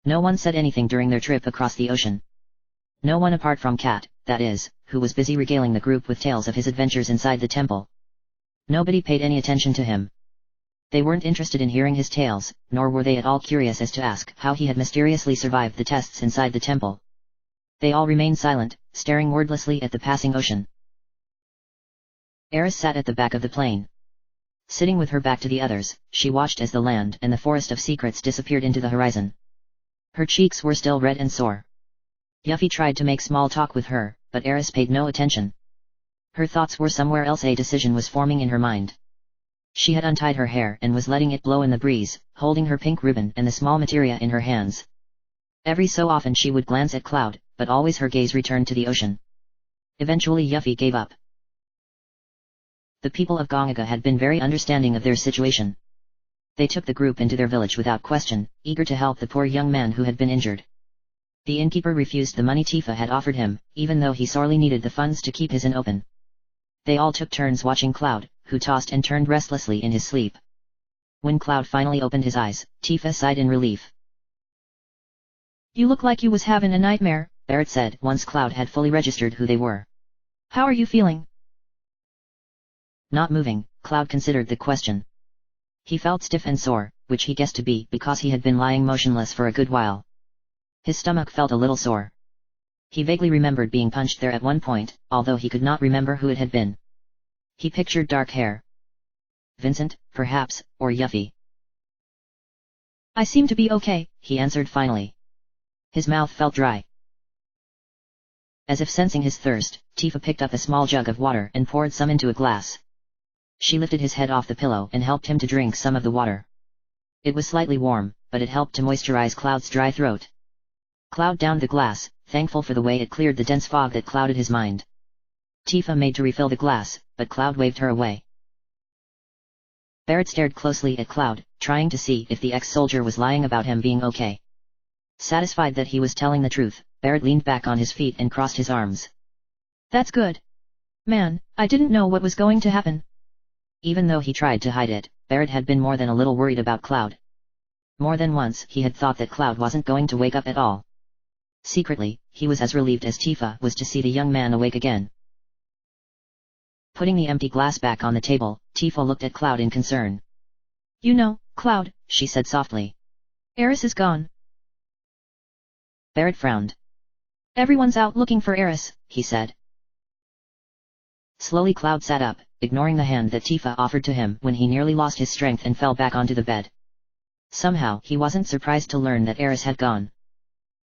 [SPEAKER 1] No one said anything during their trip across the ocean. No one apart from Kat, that is, who was busy regaling the group with tales of his adventures inside the temple. Nobody paid any attention to him. They weren't interested in hearing his tales, nor were they at all curious as to ask how he had mysteriously survived the tests inside the temple. They all remained silent, staring wordlessly at the passing ocean. Aeris sat at the back of the plane. Sitting with her back to the others, she watched as the land and the forest of secrets disappeared into the horizon. Her cheeks were still red and sore. Yuffie tried to make small talk with her, but Aeris paid no attention. Her thoughts were somewhere else. A decision was forming in her mind. She had untied her hair and was letting it blow in the breeze, holding her pink ribbon and the small materia in her hands. Every so often she would glance at Cloud, but always her gaze returned to the ocean. Eventually Yuffie gave up. The people of Gongaga had been very understanding of their situation. They took the group into their village without question, eager to help the poor young man who had been injured. The innkeeper refused the money Tifa had offered him, even though he sorely needed the funds to keep his inn open. They all took turns watching Cloud, who tossed and turned restlessly in his sleep. When Cloud finally opened his eyes, Tifa sighed in relief.
[SPEAKER 2] You look like you was having a nightmare,
[SPEAKER 1] Barrett said once Cloud had fully registered who they were.
[SPEAKER 2] How are you feeling?
[SPEAKER 1] Not moving, Cloud considered the question. He felt stiff and sore, which he guessed to be because he had been lying motionless for a good while. His stomach felt a little sore. He vaguely remembered being punched there at one point, although he could not remember who it had been. He pictured dark hair. Vincent, perhaps, or Yuffie.
[SPEAKER 2] I seem to be okay,
[SPEAKER 1] he answered finally. His mouth felt dry. As if sensing his thirst, Tifa picked up a small jug of water and poured some into a glass. She lifted his head off the pillow and helped him to drink some of the water. It was slightly warm, but it helped to moisturize Cloud's dry throat. Cloud downed the glass, thankful for the way it cleared the dense fog that clouded his mind. Tifa made to refill the glass, but Cloud waved her away. Barrett stared closely at Cloud, trying to see if the ex-soldier was lying about him being okay. Satisfied that he was telling the truth, Barrett leaned back on his feet and crossed his arms.
[SPEAKER 2] That's good. Man, I didn't know what was going to happen.
[SPEAKER 1] Even though he tried to hide it, Barrett had been more than a little worried about Cloud. More than once he had thought that Cloud wasn't going to wake up at all. Secretly, he was as relieved as Tifa was to see the young man awake again. Putting the empty glass back on the table, Tifa looked at Cloud in concern.
[SPEAKER 2] You know, Cloud,
[SPEAKER 1] she said softly.
[SPEAKER 2] Eris is gone.
[SPEAKER 1] Barrett frowned.
[SPEAKER 2] Everyone's out looking for Eris,
[SPEAKER 1] he said. Slowly Cloud sat up, ignoring the hand that Tifa offered to him when he nearly lost his strength and fell back onto the bed. Somehow he wasn't surprised to learn that Eris had gone.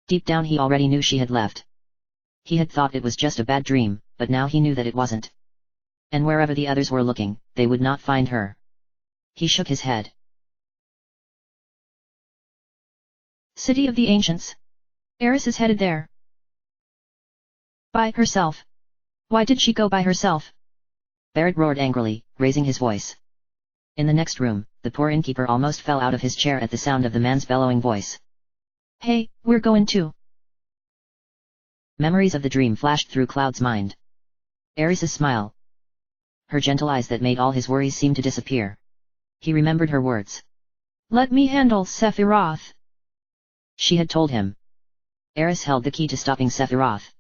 [SPEAKER 1] Deep down he already knew she had left. He had thought it was just a bad dream, but now he knew that it wasn't. And wherever the others were looking, they would not find her. He shook his head.
[SPEAKER 2] City of the Ancients. Eris is headed there. By herself. Why did she go by herself?
[SPEAKER 1] Barrett roared angrily, raising his voice. In the next room, the poor innkeeper almost fell out of his chair at the sound of the man's bellowing voice.
[SPEAKER 2] Hey, we're going too.
[SPEAKER 1] Memories of the dream flashed through Cloud's mind. Eris's smile. Her gentle eyes that made all his worries seem to disappear. He remembered her words.
[SPEAKER 2] Let me handle Sephiroth.
[SPEAKER 1] She had told him. Eris held the key to stopping Sephiroth.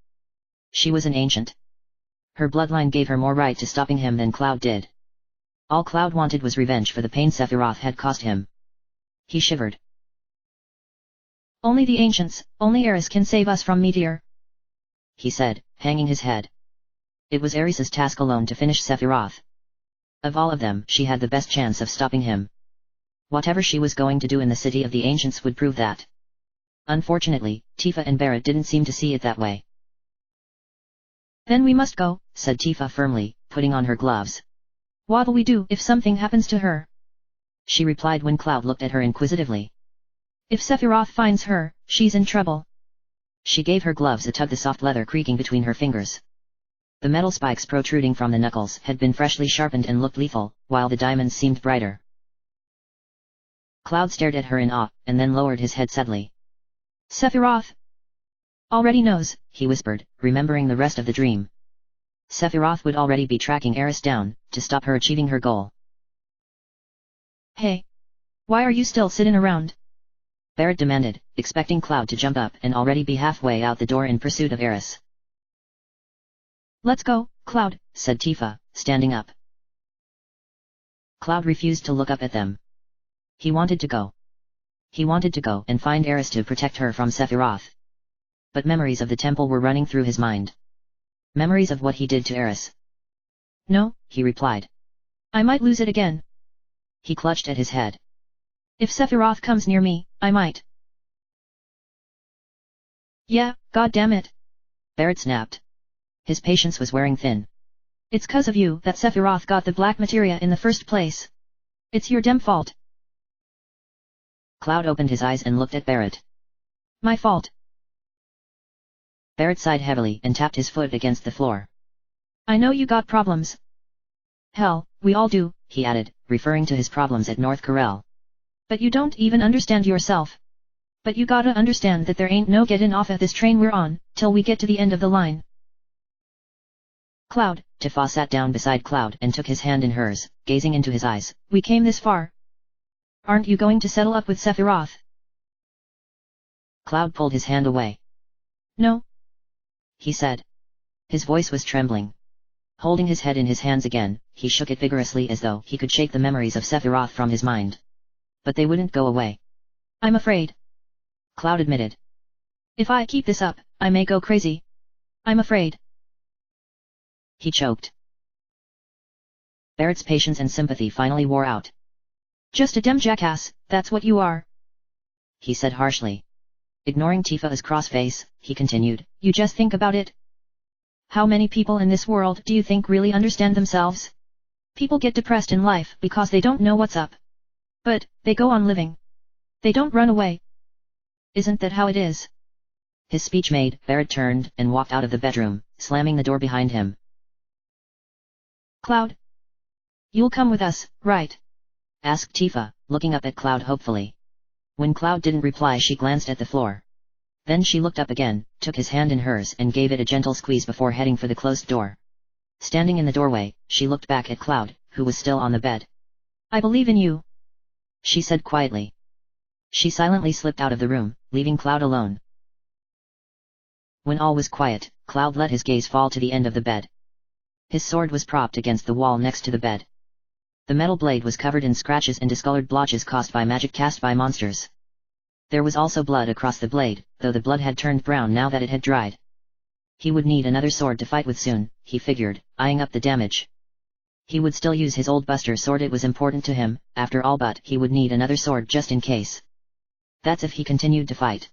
[SPEAKER 1] She was an ancient. Her bloodline gave her more right to stopping him than Cloud did. All Cloud wanted was revenge for the pain Sephiroth had caused him. He shivered.
[SPEAKER 2] Only the ancients, only Eris can save us from Meteor,
[SPEAKER 1] he said, hanging his head. It was Eris's task alone to finish Sephiroth. Of all of them, she had the best chance of stopping him. Whatever she was going to do in the City of the Ancients would prove that. Unfortunately, Tifa and Barrett didn't seem to see it that way.
[SPEAKER 2] Then we must go,
[SPEAKER 1] said Tifa firmly, putting on her gloves.
[SPEAKER 2] What'll we do if something happens to her?
[SPEAKER 1] She replied when Cloud looked at her inquisitively.
[SPEAKER 2] If Sephiroth finds her, she's in trouble.
[SPEAKER 1] She gave her gloves a tug, the soft leather creaking between her fingers. The metal spikes protruding from the knuckles had been freshly sharpened and looked lethal, while the diamonds seemed brighter. Cloud stared at her in awe, and then lowered his head sadly.
[SPEAKER 2] Sephiroth already knows,
[SPEAKER 1] he whispered, remembering the rest of the dream. Sephiroth would already be tracking Eris down, to stop her achieving her goal.
[SPEAKER 2] Hey! Why are you still sitting around?
[SPEAKER 1] Barrett demanded, expecting Cloud to jump up and already be halfway out the door in pursuit of Eris.
[SPEAKER 2] Let's go, Cloud,
[SPEAKER 1] said Tifa, standing up. Cloud refused to look up at them. He wanted to go. He wanted to go and find Eris to protect her from Sephiroth. But memories of the temple were running through his mind. Memories of what he did to Eris.
[SPEAKER 2] No,
[SPEAKER 1] he replied.
[SPEAKER 2] I might lose it again.
[SPEAKER 1] He clutched at his head.
[SPEAKER 2] If Sephiroth comes near me, I might. Yeah, god damn it.
[SPEAKER 1] Barrett snapped. His patience was wearing thin.
[SPEAKER 2] It's 'cause of you that Sephiroth got the black materia in the first place. It's your damn fault.
[SPEAKER 1] Cloud opened his eyes and looked at Barrett.
[SPEAKER 2] My fault.
[SPEAKER 1] Barrett sighed heavily and tapped his foot against the floor.
[SPEAKER 2] I know you got problems. Hell, we all do,
[SPEAKER 1] he added, referring to his problems at North Corel.
[SPEAKER 2] But you don't even understand yourself. But you gotta understand that there ain't no getting off at this train we're on, till we get to the end of the line.
[SPEAKER 1] Cloud, Tifa sat down beside Cloud and took his hand in hers, gazing into his eyes.
[SPEAKER 2] We came this far. Aren't you going to settle up with Sephiroth?
[SPEAKER 1] Cloud pulled his hand away.
[SPEAKER 2] No,
[SPEAKER 1] he said. His voice was trembling. Holding his head in his hands again, he shook it vigorously as though he could shake the memories of Sephiroth from his mind. But they wouldn't go away.
[SPEAKER 2] I'm afraid.
[SPEAKER 1] Cloud admitted.
[SPEAKER 2] If I keep this up, I may go crazy. I'm afraid.
[SPEAKER 1] He choked. Barrett's patience and sympathy finally wore out.
[SPEAKER 2] Just a dem jackass, that's what you are,
[SPEAKER 1] he said harshly. Ignoring Tifa's cross face, he continued.
[SPEAKER 2] You just think about it. How many people in this world do you think really understand themselves? People get depressed in life because they don't know what's up. But, they go on living. They don't run away. Isn't that how it is?
[SPEAKER 1] His speech made, Barrett turned and walked out of the bedroom, slamming the door behind him.
[SPEAKER 2] Cloud? You'll come with us, right?
[SPEAKER 1] Asked Tifa, looking up at Cloud hopefully. When Cloud didn't reply, she glanced at the floor. Then she looked up again, took his hand in hers and gave it a gentle squeeze before heading for the closed door. Standing in the doorway, she looked back at Cloud, who was still on the bed.
[SPEAKER 2] I believe in you,
[SPEAKER 1] she said quietly. She silently slipped out of the room, leaving Cloud alone. When all was quiet, Cloud let his gaze fall to the end of the bed. His sword was propped against the wall next to the bed. The metal blade was covered in scratches and discolored blotches caused by magic cast by monsters. There was also blood across the blade, though the blood had turned brown now that it had dried. He would need another sword to fight with soon, he figured, eyeing up the damage. He would still use his old Buster sword, it was important to him, after all, but he would need another sword just in case. That's if he continued to fight.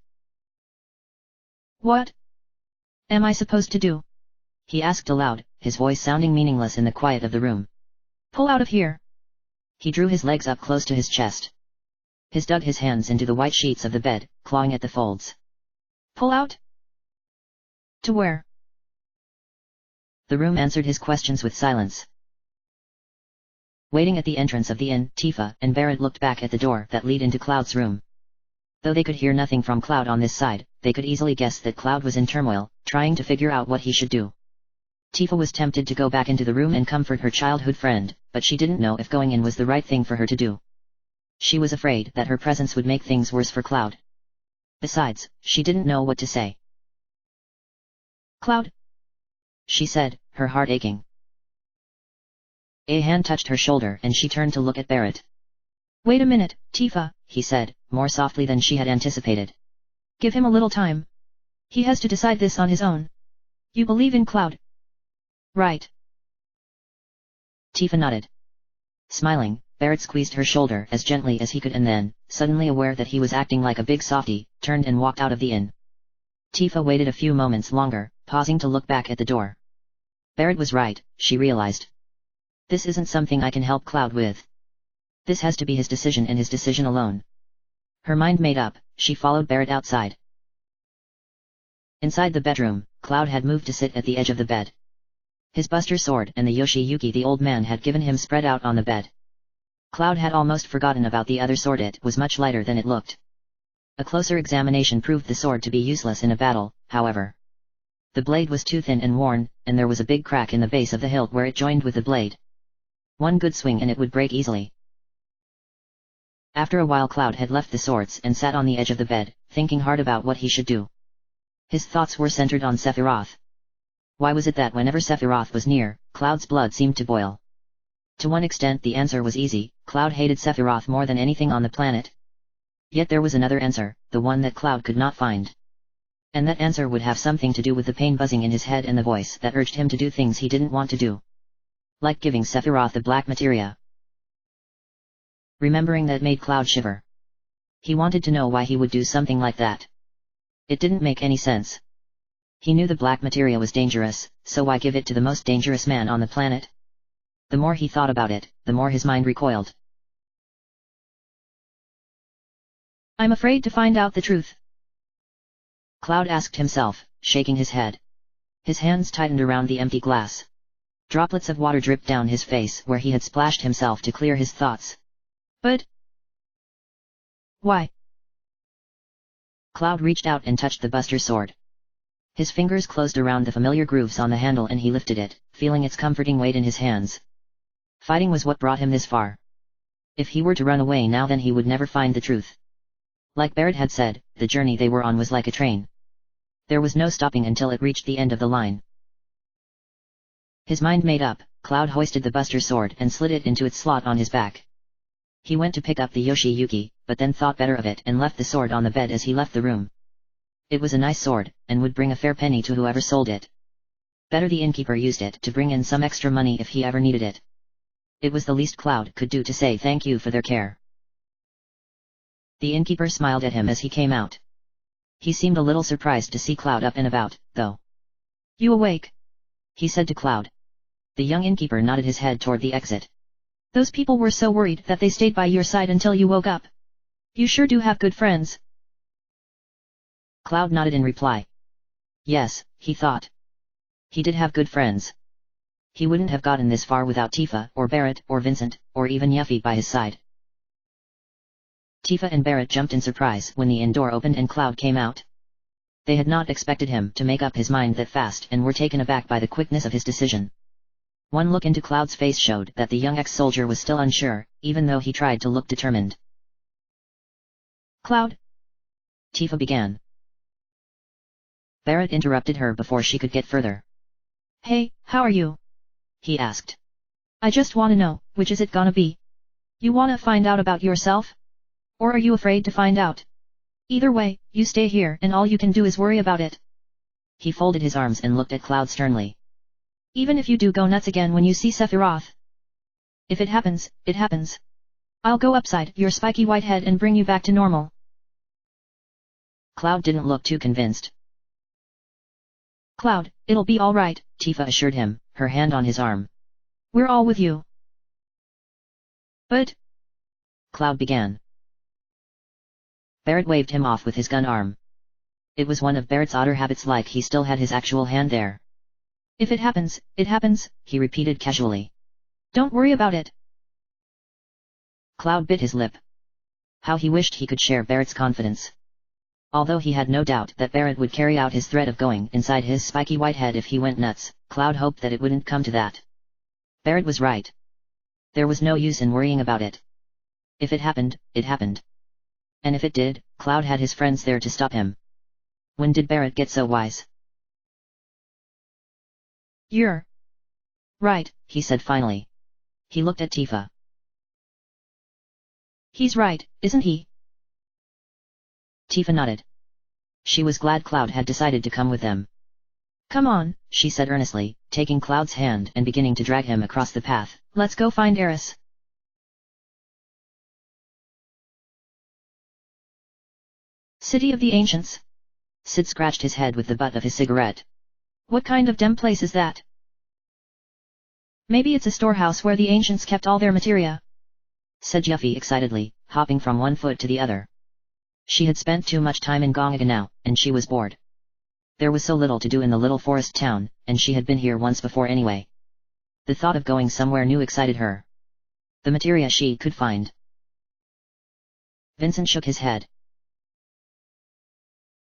[SPEAKER 2] What am I supposed to do?
[SPEAKER 1] He asked aloud, his voice sounding meaningless in the quiet of the room.
[SPEAKER 2] Pull out of here.
[SPEAKER 1] He drew his legs up close to his chest. He dug his hands into the white sheets of the bed, clawing at the folds.
[SPEAKER 2] Pull out? To where?
[SPEAKER 1] The room answered his questions with silence. Waiting at the entrance of the inn, Tifa and Barrett looked back at the door that led into Cloud's room. Though they could hear nothing from Cloud on this side, they could easily guess that Cloud was in turmoil, trying to figure out what he should do. Tifa was tempted to go back into the room and comfort her childhood friend, but she didn't know if going in was the right thing for her to do. She was afraid that her presence would make things worse for Cloud. Besides, she didn't know what to say.
[SPEAKER 2] Cloud?
[SPEAKER 1] She said, her heart aching. A hand touched her shoulder and she turned to look at Barrett.
[SPEAKER 2] Wait a minute, Tifa,
[SPEAKER 1] he said, more softly than she had anticipated.
[SPEAKER 2] Give him a little time. He has to decide this on his own. You believe in Cloud? Right.
[SPEAKER 1] Tifa nodded. Smiling, Barrett squeezed her shoulder as gently as he could and then, suddenly aware that he was acting like a big softy, turned and walked out of the inn. Tifa waited a few moments longer, pausing to look back at the door. Barrett was right, she realized. This isn't something I can help Cloud with. This has to be his decision and his decision alone. Her mind made up, she followed Barrett outside. Inside the bedroom, Cloud had moved to sit at the edge of the bed. His Buster sword and the Yoshi-Yuki the old man had given him spread out on the bed. Cloud had almost forgotten about the other sword, it was much lighter than it looked. A closer examination proved the sword to be useless in a battle, however. The blade was too thin and worn, and there was a big crack in the base of the hilt where it joined with the blade. One good swing and it would break easily. After a while Cloud had left the swords and sat on the edge of the bed, thinking hard about what he should do. His thoughts were centered on Sephiroth. Why was it that whenever Sephiroth was near, Cloud's blood seemed to boil? To one extent the answer was easy, Cloud hated Sephiroth more than anything on the planet. Yet there was another answer, the one that Cloud could not find. And that answer would have something to do with the pain buzzing in his head and the voice that urged him to do things he didn't want to do. Like giving Sephiroth the black materia. Remembering that made Cloud shiver. He wanted to know why he would do something like that. It didn't make any sense. He knew the black materia was dangerous, so why give it to the most dangerous man on the planet? The more he thought about it, the more his mind recoiled.
[SPEAKER 2] I'm afraid to find out the truth.
[SPEAKER 1] Cloud asked himself, shaking his head. His hands tightened around the empty glass. Droplets of water dripped down his face where he had splashed himself to clear his thoughts.
[SPEAKER 2] But why?
[SPEAKER 1] Cloud reached out and touched the Buster's sword. His fingers closed around the familiar grooves on the handle and he lifted it, feeling its comforting weight in his hands. Fighting was what brought him this far. If he were to run away now, then he would never find the truth. Like Barrett had said, the journey they were on was like a train. There was no stopping until it reached the end of the line. His mind made up, Cloud hoisted the Buster's sword and slid it into its slot on his back. He went to pick up the Yoshi-Yuki, but then thought better of it and left the sword on the bed as he left the room. It was a nice sword, and would bring a fair penny to whoever sold it. Better the innkeeper used it to bring in some extra money if he ever needed it. It was the least Cloud could do to say thank you for their care. The innkeeper smiled at him as he came out. He seemed a little surprised to see Cloud up and about, though.
[SPEAKER 2] You awake?
[SPEAKER 1] He said to Cloud. The young innkeeper nodded his head toward the exit.
[SPEAKER 2] Those people were so worried that they stayed by your side until you woke up. You sure do have good friends.
[SPEAKER 1] Cloud nodded in reply. Yes, he thought. He did have good friends. He wouldn't have gotten this far without Tifa, or Barrett, or Vincent, or even Yuffie by his side. Tifa and Barrett jumped in surprise when the inn door opened and Cloud came out. They had not expected him to make up his mind that fast and were taken aback by the quickness of his decision. One look into Cloud's face showed that the young ex-soldier was still unsure, even though he tried to look determined.
[SPEAKER 2] Cloud?
[SPEAKER 1] Tifa began. Barrett interrupted her before she could get further.
[SPEAKER 2] Hey, how are you?
[SPEAKER 1] He asked.
[SPEAKER 2] I just wanna know, which is it gonna be? You wanna find out about yourself? Or are you afraid to find out? Either way, you stay here and all you can do is worry about it.
[SPEAKER 1] He folded his arms and looked at Cloud sternly.
[SPEAKER 2] Even if you do go nuts again when you see Sephiroth. If it happens, it happens. I'll go upside your spiky white head and bring you back to normal.
[SPEAKER 1] Cloud didn't look too convinced.
[SPEAKER 2] Cloud, it'll be all right,
[SPEAKER 1] Tifa assured him, her hand on his arm.
[SPEAKER 2] We're all with you. But...
[SPEAKER 1] Cloud began. Barrett waved him off with his gun arm. It was one of Barrett's odder habits, like he still had his actual hand there.
[SPEAKER 2] If it happens,
[SPEAKER 1] he repeated casually.
[SPEAKER 2] Don't worry about it.
[SPEAKER 1] Cloud bit his lip. How he wished he could share Barrett's confidence. Although he had no doubt that Barrett would carry out his threat of going inside his spiky white head if he went nuts, Cloud hoped that it wouldn't come to that. Barrett was right. There was no use in worrying about it. If it happened, it happened. And if it did, Cloud had his friends there to stop him. When did Barrett get so wise?
[SPEAKER 2] You're right,
[SPEAKER 1] he said finally. He looked at Tifa.
[SPEAKER 2] He's right, isn't he?
[SPEAKER 1] Tifa nodded. She was glad Cloud had decided to come with them.
[SPEAKER 2] Come on,
[SPEAKER 1] she said earnestly, taking Cloud's hand and beginning to drag him across the path.
[SPEAKER 2] Let's go find Eris. City of the Ancients.
[SPEAKER 1] Sid scratched his head with the butt of his cigarette.
[SPEAKER 2] What kind of dem place is that? Maybe it's a storehouse where the ancients kept all their materia,
[SPEAKER 1] said Yuffie excitedly, hopping from one foot to the other. She had spent too much time in Gongaga now, and she was bored. There was so little to do in the little forest town, and she had been here once before anyway. The thought of going somewhere new excited her. The materia she could find. Vincent shook his head.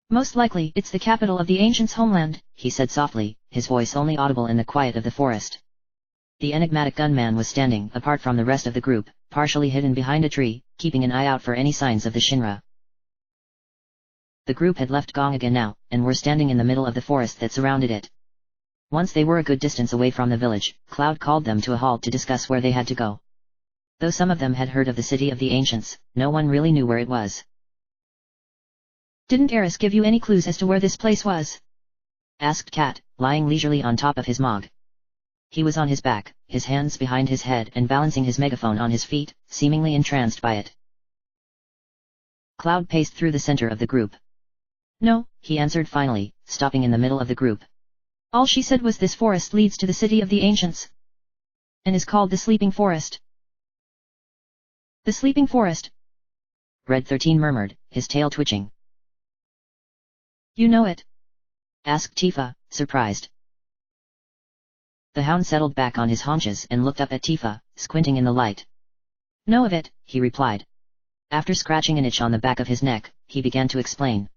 [SPEAKER 2] Most likely it's the capital of the ancients' homeland,
[SPEAKER 1] he said softly, his voice only audible in the quiet of the forest. The enigmatic gunman was standing apart from the rest of the group, partially hidden behind a tree, keeping an eye out for any signs of the Shinra. The group had left Gongaga now, and were standing in the middle of the forest that surrounded it. Once they were a good distance away from the village, Cloud called them to a halt to discuss where they had to go. Though some of them had heard of the City of the Ancients, no one really knew where it was.
[SPEAKER 2] Didn't Eris give you any clues as to where this place was?
[SPEAKER 1] Asked Cat, lying leisurely on top of his mog. He was on his back, his hands behind his head and balancing his megaphone on his feet, seemingly entranced by it. Cloud paced through the center of the group.
[SPEAKER 2] No,
[SPEAKER 1] he answered finally, stopping in the middle of the group.
[SPEAKER 2] All she said was this forest leads to the City of the Ancients. And is called the Sleeping Forest. The Sleeping Forest.
[SPEAKER 1] Red 13 murmured, his tail twitching.
[SPEAKER 2] You know it?
[SPEAKER 1] Asked Tifa, surprised. The hound settled back on his haunches and looked up at Tifa, squinting in the light.
[SPEAKER 2] Know of it,
[SPEAKER 1] he replied. After scratching an itch on the back of his neck, he began to explain.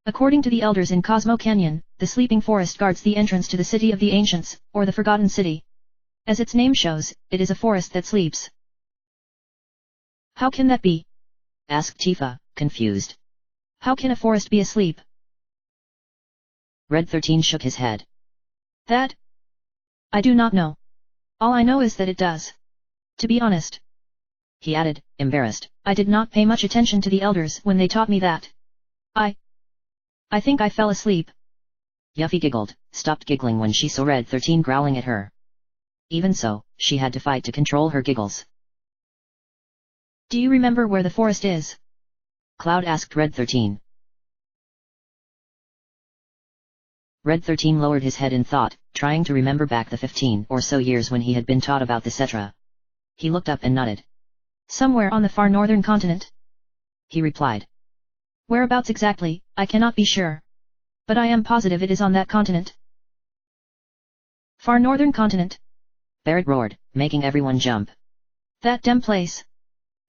[SPEAKER 2] According to the elders in Cosmo Canyon, the sleeping forest guards the entrance to the city of the ancients, or the Forgotten City. As its name shows, it is a forest that sleeps. How can that be?
[SPEAKER 1] Asked Tifa, confused.
[SPEAKER 2] How can a forest be asleep?
[SPEAKER 1] Red 13 shook his head.
[SPEAKER 2] That? I do not know. All I know is that it does. To be honest,
[SPEAKER 1] he added, embarrassed,
[SPEAKER 2] I did not pay much attention to the elders when they taught me that. I think I fell asleep.
[SPEAKER 1] Yuffie giggled, stopped giggling when she saw Red 13 growling at her. Even so, she had to fight to control her giggles.
[SPEAKER 2] Do you remember where the forest is?
[SPEAKER 1] Cloud asked Red 13. Red 13 lowered his head in thought, trying to remember back the 15 or so years when he had been taught about the Cetra. He looked up and nodded.
[SPEAKER 2] Somewhere on the far northern continent,
[SPEAKER 1] he replied.
[SPEAKER 2] Whereabouts exactly, I cannot be sure. But I am positive it is on that continent. Far northern continent?
[SPEAKER 1] Barrett roared, making everyone jump.
[SPEAKER 2] That damn place.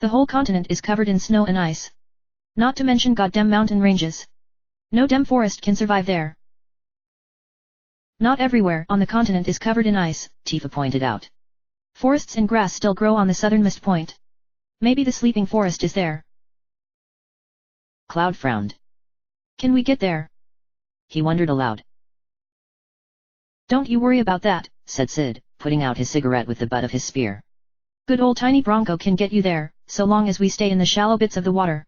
[SPEAKER 2] The whole continent is covered in snow and ice. Not to mention goddamn mountain ranges. No damn forest can survive there. Not everywhere on the continent is covered in ice,
[SPEAKER 1] Tifa pointed out.
[SPEAKER 2] Forests and grass still grow on the southernmost point. Maybe the sleeping forest is there.
[SPEAKER 1] Cloud frowned.
[SPEAKER 2] Can we get there?
[SPEAKER 1] He wondered aloud.
[SPEAKER 2] Don't you worry about that,
[SPEAKER 1] said Sid, putting out his cigarette with the butt of his spear.
[SPEAKER 2] Good old tiny Bronco can get you there, so long as we stay in the shallow bits of the water.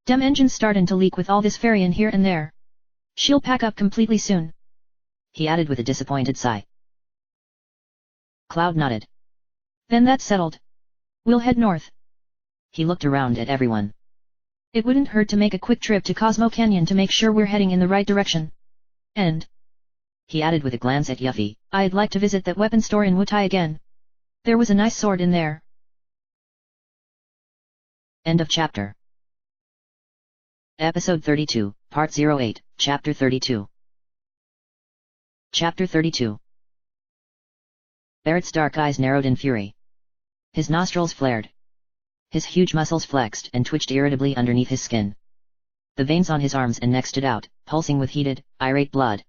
[SPEAKER 2] Dem engine's startin' to leak with all this ferryin' here and there. She'll pack up completely soon.
[SPEAKER 1] He added with a disappointed sigh. Cloud nodded.
[SPEAKER 2] Then that's settled. We'll head north.
[SPEAKER 1] He looked around at everyone.
[SPEAKER 2] It wouldn't hurt to make a quick trip to Cosmo Canyon to make sure we're heading in the right direction. And,
[SPEAKER 1] he added with a glance at Yuffie,
[SPEAKER 2] I'd like to visit that weapon store in Wutai again. There was a nice sword in there.
[SPEAKER 1] End of chapter. Episode 32, Part 08, Chapter 32. Chapter 32. Barrett's dark eyes narrowed in fury. His nostrils flared. His huge muscles flexed and twitched irritably underneath his skin. The veins on his arms and neck stood out, pulsing with heated, irate blood.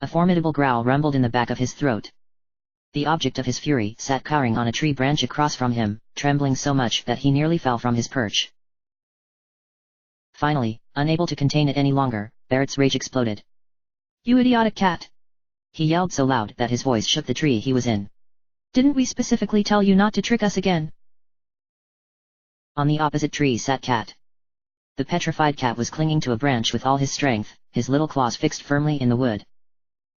[SPEAKER 1] A formidable growl rumbled in the back of his throat. The object of his fury sat cowering on a tree branch across from him, trembling so much that he nearly fell from his perch. Finally, unable to contain it any longer, Barrett's rage exploded.
[SPEAKER 2] You idiotic cat!
[SPEAKER 1] He yelled so loud that his voice shook the tree he was in.
[SPEAKER 2] Didn't we specifically tell you not to trick us again?
[SPEAKER 1] On the opposite tree sat Cat. The petrified cat was clinging to a branch with all his strength, his little claws fixed firmly in the wood.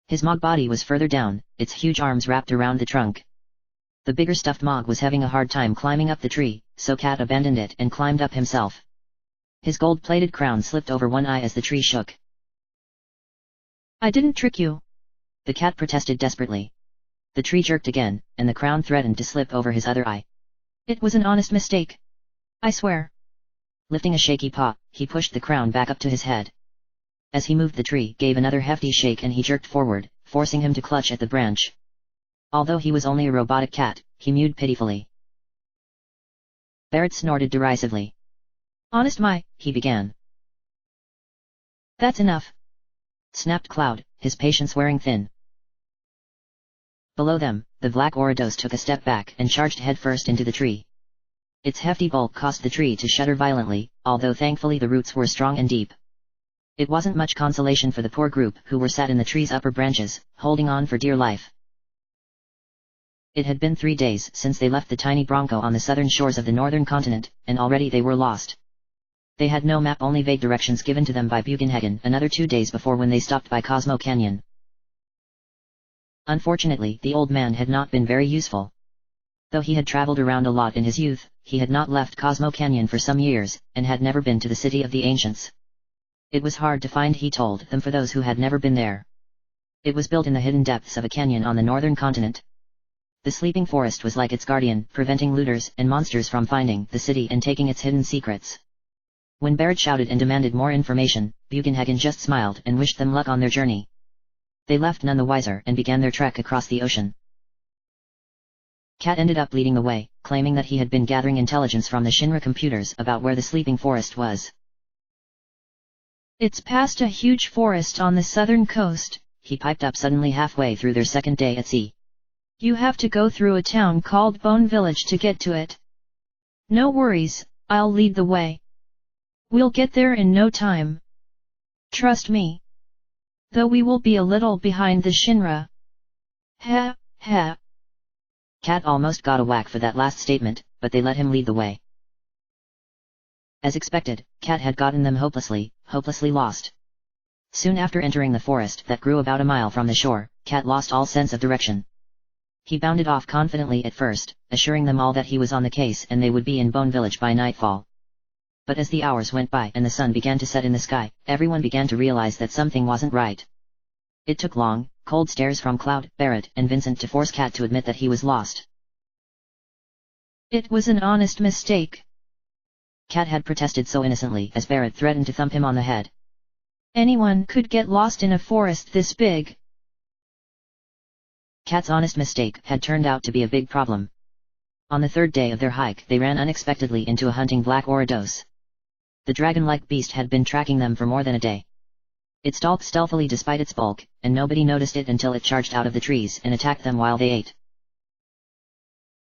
[SPEAKER 1] His Mog body was further down, its huge arms wrapped around the trunk. The bigger stuffed Mog was having a hard time climbing up the tree, so Cat abandoned it and climbed up himself. His gold-plated crown slipped over one eye as the tree shook.
[SPEAKER 2] I didn't trick you.
[SPEAKER 1] The cat protested desperately. The tree jerked again, and the crown threatened to slip over his other eye.
[SPEAKER 2] It was an honest mistake. I swear.
[SPEAKER 1] Lifting a shaky paw, he pushed the crown back up to his head. As he moved, the tree gave another hefty shake and he jerked forward, forcing him to clutch at the branch. Although he was only a robotic cat, he mewed pitifully. Barrett snorted derisively.
[SPEAKER 2] Honest my,
[SPEAKER 1] he began.
[SPEAKER 2] That's enough.
[SPEAKER 1] Snapped Cloud, his patience wearing thin. Below them, the Black Orados took a step back and charged headfirst into the tree. Its hefty bulk caused the tree to shudder violently, although thankfully the roots were strong and deep. It wasn't much consolation for the poor group who were sat in the tree's upper branches, holding on for dear life. It had been 3 days since they left the tiny Bronco on the southern shores of the northern continent, and already they were lost. They had no map, only vague directions given to them by Bugenhagen another 2 days before when they stopped by Cosmo Canyon. Unfortunately, the old man had not been very useful. Though he had traveled around a lot in his youth, he had not left Cosmo Canyon for some years, and had never been to the city of the ancients. It was hard to find, he told them, for those who had never been there. It was built in the hidden depths of a canyon on the northern continent. The sleeping forest was like its guardian, preventing looters and monsters from finding the city and taking its hidden secrets. When Barrett shouted and demanded more information, Bugenhagen just smiled and wished them luck on their journey. They left none the wiser and began their trek across the ocean. Cat ended up leading the way, claiming that he had been gathering intelligence from the Shinra computers about where the sleeping forest was.
[SPEAKER 2] It's past a huge forest on the southern coast,
[SPEAKER 1] he piped up suddenly halfway through their second day at sea.
[SPEAKER 2] You have to go through a town called Bone Village to get to it. No worries, I'll lead the way. We'll get there in no time. Trust me. Though we will be a little behind the Shinra. Ha, ha.
[SPEAKER 1] Cat almost got a whack for that last statement, but they let him lead the way. As expected, Cat had gotten them hopelessly lost. Soon after entering the forest that grew about a mile from the shore, Cat lost all sense of direction. He bounded off confidently at first, assuring them all that he was on the case and they would be in Bone Village by nightfall. But as the hours went by and the sun began to set in the sky, everyone began to realize that something wasn't right. It took long, cold stares from Cloud, Barrett, and Vincent to force Cat to admit that he was lost.
[SPEAKER 2] It was an honest mistake.
[SPEAKER 1] Cat had protested so innocently as Barrett threatened to thump him on the head.
[SPEAKER 2] Anyone could get lost in a forest this big.
[SPEAKER 1] Cat's honest mistake had turned out to be a big problem. On the third day of their hike they ran unexpectedly into a hunting black Orados. The dragon-like beast had been tracking them for more than a day. It stalked stealthily despite its bulk, and nobody noticed it until it charged out of the trees and attacked them while they ate.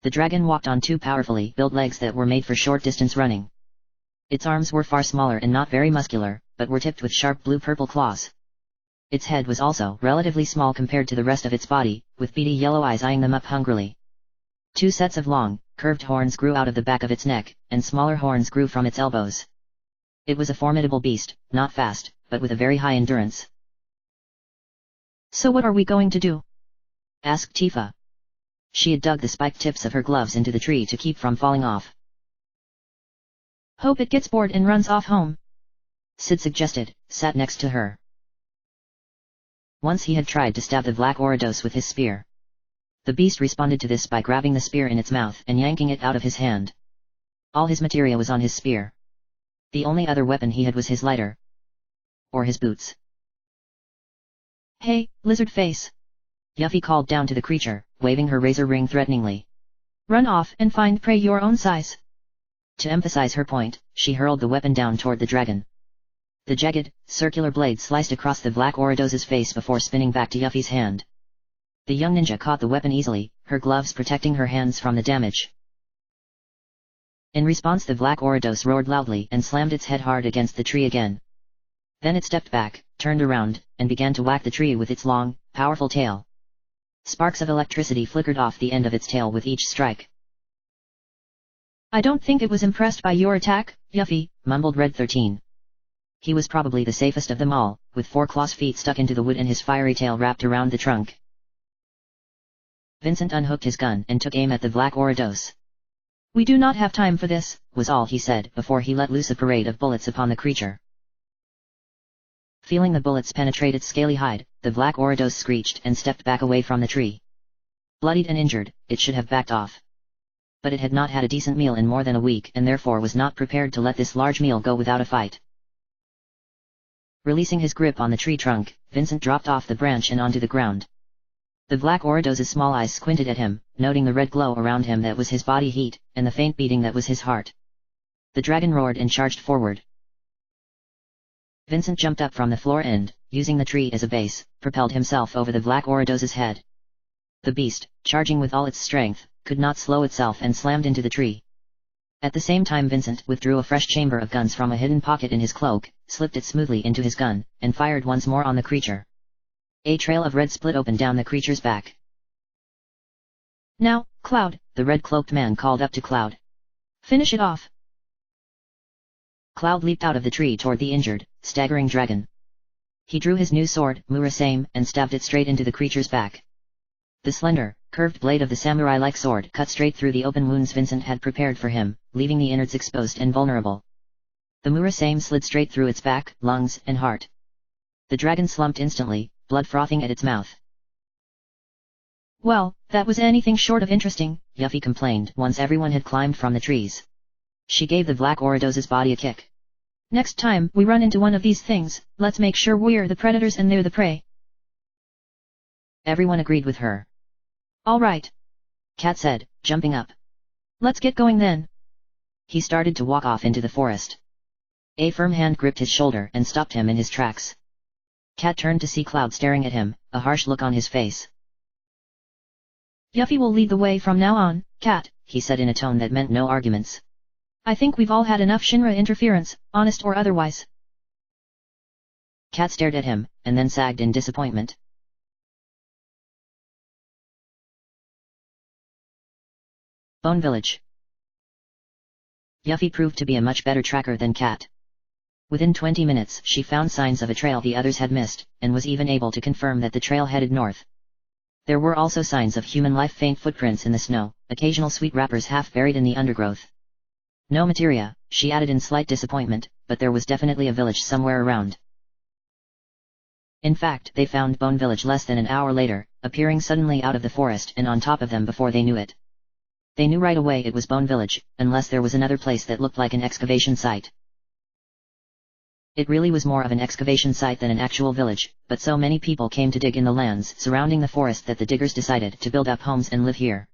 [SPEAKER 1] The dragon walked on two powerfully built legs that were made for short-distance running. Its arms were far smaller and not very muscular, but were tipped with sharp blue-purple claws. Its head was also relatively small compared to the rest of its body, with beady yellow eyes eyeing them up hungrily. Two sets of long, curved horns grew out of the back of its neck, and smaller horns grew from its elbows. It was a formidable beast, not fast, but with a very high endurance.
[SPEAKER 2] So what are we going to do?
[SPEAKER 1] Asked Tifa. She had dug the spiked tips of her gloves into the tree to keep from falling off.
[SPEAKER 2] Hope it gets bored and runs off home.
[SPEAKER 1] Sid suggested, sat next to her. Once he had tried to stab the black Orados with his spear. The beast responded to this by grabbing the spear in its mouth and yanking it out of his hand. All his materia was on his spear. The only other weapon he had was his lighter. Or his boots.
[SPEAKER 2] Hey, lizard face.
[SPEAKER 1] Yuffie called down to the creature, waving her razor ring threateningly.
[SPEAKER 2] Run off and find prey your own size.
[SPEAKER 1] To emphasize her point, she hurled the weapon down toward the dragon. The jagged, circular blade sliced across the black Orados's face before spinning back to Yuffie's hand. The young ninja caught the weapon easily, her gloves protecting her hands from the damage. In response the black Orados roared loudly and slammed its head hard against the tree again. Then it stepped back, turned around, and began to whack the tree with its long, powerful tail. Sparks of electricity flickered off the end of its tail with each strike.
[SPEAKER 2] I don't think it was impressed by your attack, Yuffie,
[SPEAKER 1] mumbled Red 13. He was probably the safest of them all, with 4 claws feet stuck into the wood and his fiery tail wrapped around the trunk. Vincent unhooked his gun and took aim at the black Orados.
[SPEAKER 2] We do not have time for this,
[SPEAKER 1] was all he said before he let loose a parade of bullets upon the creature. Feeling the bullets penetrate its scaly hide, the black Orados screeched and stepped back away from the tree. Bloodied and injured, it should have backed off. But it had not had a decent meal in more than a week and therefore was not prepared to let this large meal go without a fight. Releasing his grip on the tree trunk, Vincent dropped off the branch and onto the ground. The black Orados's small eyes squinted at him, noting the red glow around him that was his body heat, and the faint beating that was his heart. The dragon roared and charged forward. Vincent jumped up from the floor and, using the tree as a base, propelled himself over the black Orados's head. The beast, charging with all its strength, could not slow itself and slammed into the tree. At the same time Vincent withdrew a fresh chamber of guns from a hidden pocket in his cloak, slipped it smoothly into his gun, and fired once more on the creature. A trail of red split open down the creature's back.
[SPEAKER 2] Now, Cloud,
[SPEAKER 1] the red-cloaked man called up to Cloud.
[SPEAKER 2] Finish it off.
[SPEAKER 1] Cloud leaped out of the tree toward the injured, staggering dragon. He drew his new sword, Murasame, and stabbed it straight into the creature's back. The slender, curved blade of the samurai-like sword cut straight through the open wounds Vincent had prepared for him, leaving the innards exposed and vulnerable. The Murasame slid straight through its back, lungs, and heart. The dragon slumped instantly, blood frothing at its mouth.
[SPEAKER 2] Well, that was anything short of interesting,
[SPEAKER 1] Yuffie complained once everyone had climbed from the trees. She gave the black Orados's body a kick.
[SPEAKER 2] Next time we run into one of these things, let's make sure we're the predators and they're the prey.
[SPEAKER 1] Everyone agreed with her.
[SPEAKER 2] All right.
[SPEAKER 1] Cat said, jumping up.
[SPEAKER 2] Let's get going then.
[SPEAKER 1] He started to walk off into the forest. A firm hand gripped his shoulder and stopped him in his tracks. Cat turned to see Cloud staring at him, a harsh look on his face.
[SPEAKER 2] Yuffie will lead the way from now on, Cat,
[SPEAKER 1] he said in a tone that meant no arguments.
[SPEAKER 2] I think we've all had enough Shinra interference, honest or otherwise.
[SPEAKER 1] Cat stared at him, and then sagged in disappointment. Bone Village. Yuffie proved to be a much better tracker than Cat. Within 20 minutes she found signs of a trail the others had missed, and was even able to confirm that the trail headed north. There were also signs of human life, faint footprints in the snow, occasional sweet wrappers half buried in the undergrowth. No materia, she added in slight disappointment, but there was definitely a village somewhere around. In fact, they found Bone Village less than an hour later, appearing suddenly out of the forest and on top of them before they knew it. They knew right away it was Bone Village, unless there was another place that looked like an excavation site. It really was more of an excavation site than an actual village, but so many people came to dig in the lands surrounding the forest that the diggers decided to build up homes and live here.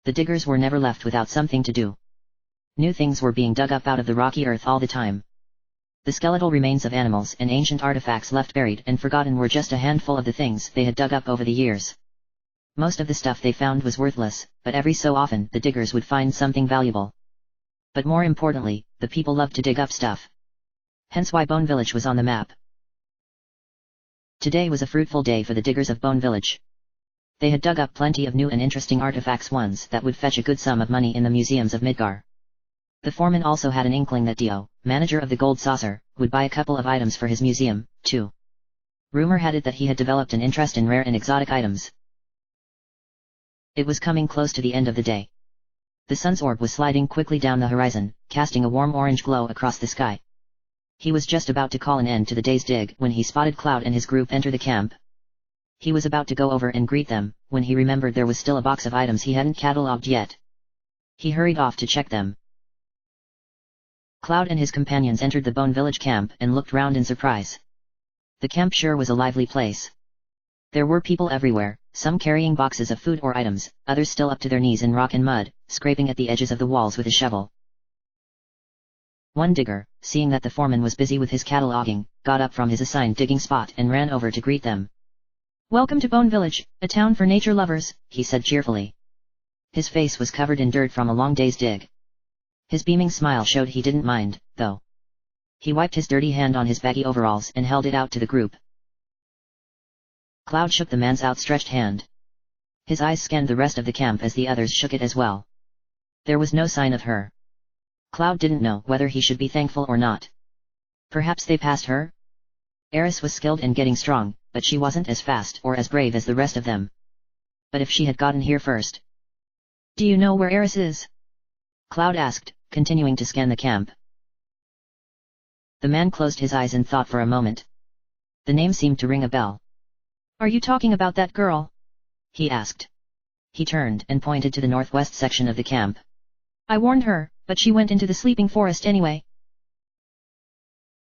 [SPEAKER 1] The diggers were never left without something to do. New things were being dug up out of the rocky earth all the time. The skeletal remains of animals and ancient artifacts left buried and forgotten were just a handful of the things they had dug up over the years. Most of the stuff they found was worthless, but every so often the diggers would find something valuable. But more importantly, the people loved to dig up stuff. Hence why Bone Village was on the map. Today was a fruitful day for the diggers of Bone Village. They had dug up plenty of new and interesting artifacts, ones that would fetch a good sum of money in the museums of Midgar. The foreman also had an inkling that Dio, manager of the Gold Saucer, would buy a couple of items for his museum, too. Rumor had it that he had developed an interest in rare and exotic items. It was coming close to the end of the day. The sun's orb was sliding quickly down the horizon, casting a warm orange glow across the sky. He was just about to call an end to the day's dig when he spotted Cloud and his group enter the camp. He was about to go over and greet them, when he remembered there was still a box of items he hadn't catalogued yet. He hurried off to check them. Cloud and his companions entered the Bone Village camp and looked round in surprise. The camp sure was a lively place. There were people everywhere, some carrying boxes of food or items, others still up to their knees in rock and mud, scraping at the edges of the walls with a shovel. One digger, seeing that the foreman was busy with his cataloging, got up from his assigned digging spot and ran over to greet them.
[SPEAKER 2] "Welcome to Bone Village, a town for nature lovers,"
[SPEAKER 1] he said cheerfully. His face was covered in dirt from a long day's dig. His beaming smile showed he didn't mind, though. He wiped his dirty hand on his baggy overalls and held it out to the group. Cloud shook the man's outstretched hand. His eyes scanned the rest of the camp as the others shook it as well. There was no sign of her. Cloud didn't know whether he should be thankful or not. Perhaps they passed her? Eris was skilled and getting strong, but she wasn't as fast or as brave as the rest of them. But if she had gotten here first...
[SPEAKER 2] "Do you know where Eris is?"
[SPEAKER 1] Cloud asked, continuing to scan the camp. The man closed his eyes and thought for a moment. The name seemed to ring a bell.
[SPEAKER 2] "Are you talking about that girl?"
[SPEAKER 1] he asked. He turned and pointed to the northwest section of the camp.
[SPEAKER 2] "I warned her, but she went into the sleeping forest anyway."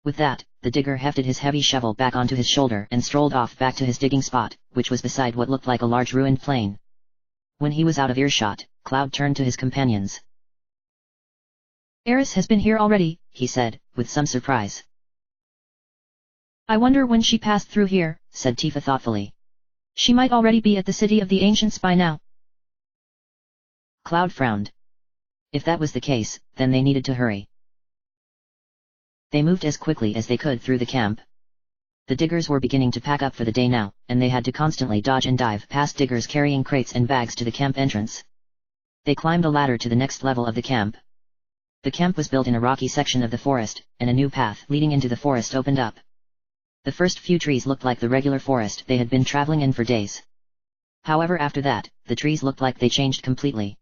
[SPEAKER 1] With that, the digger hefted his heavy shovel back onto his shoulder and strolled off back to his digging spot, which was beside what looked like a large ruined plain. When he was out of earshot, Cloud turned to his companions.
[SPEAKER 2] "Eris has been here already,"
[SPEAKER 1] he said, with some surprise.
[SPEAKER 2] "I wonder when she passed through here,"
[SPEAKER 1] said Tifa thoughtfully.
[SPEAKER 2] "She might already be at the city of the ancients by now."
[SPEAKER 1] Cloud frowned. If that was the case, then they needed to hurry. They moved as quickly as they could through the camp. The diggers were beginning to pack up for the day now, and they had to constantly dodge and dive past diggers carrying crates and bags to the camp entrance. They climbed a ladder to the next level of the camp. The camp was built in a rocky section of the forest, and a new path leading into the forest opened up. The first few trees looked like the regular forest they had been traveling in for days. However, after that, the trees looked like they changed completely.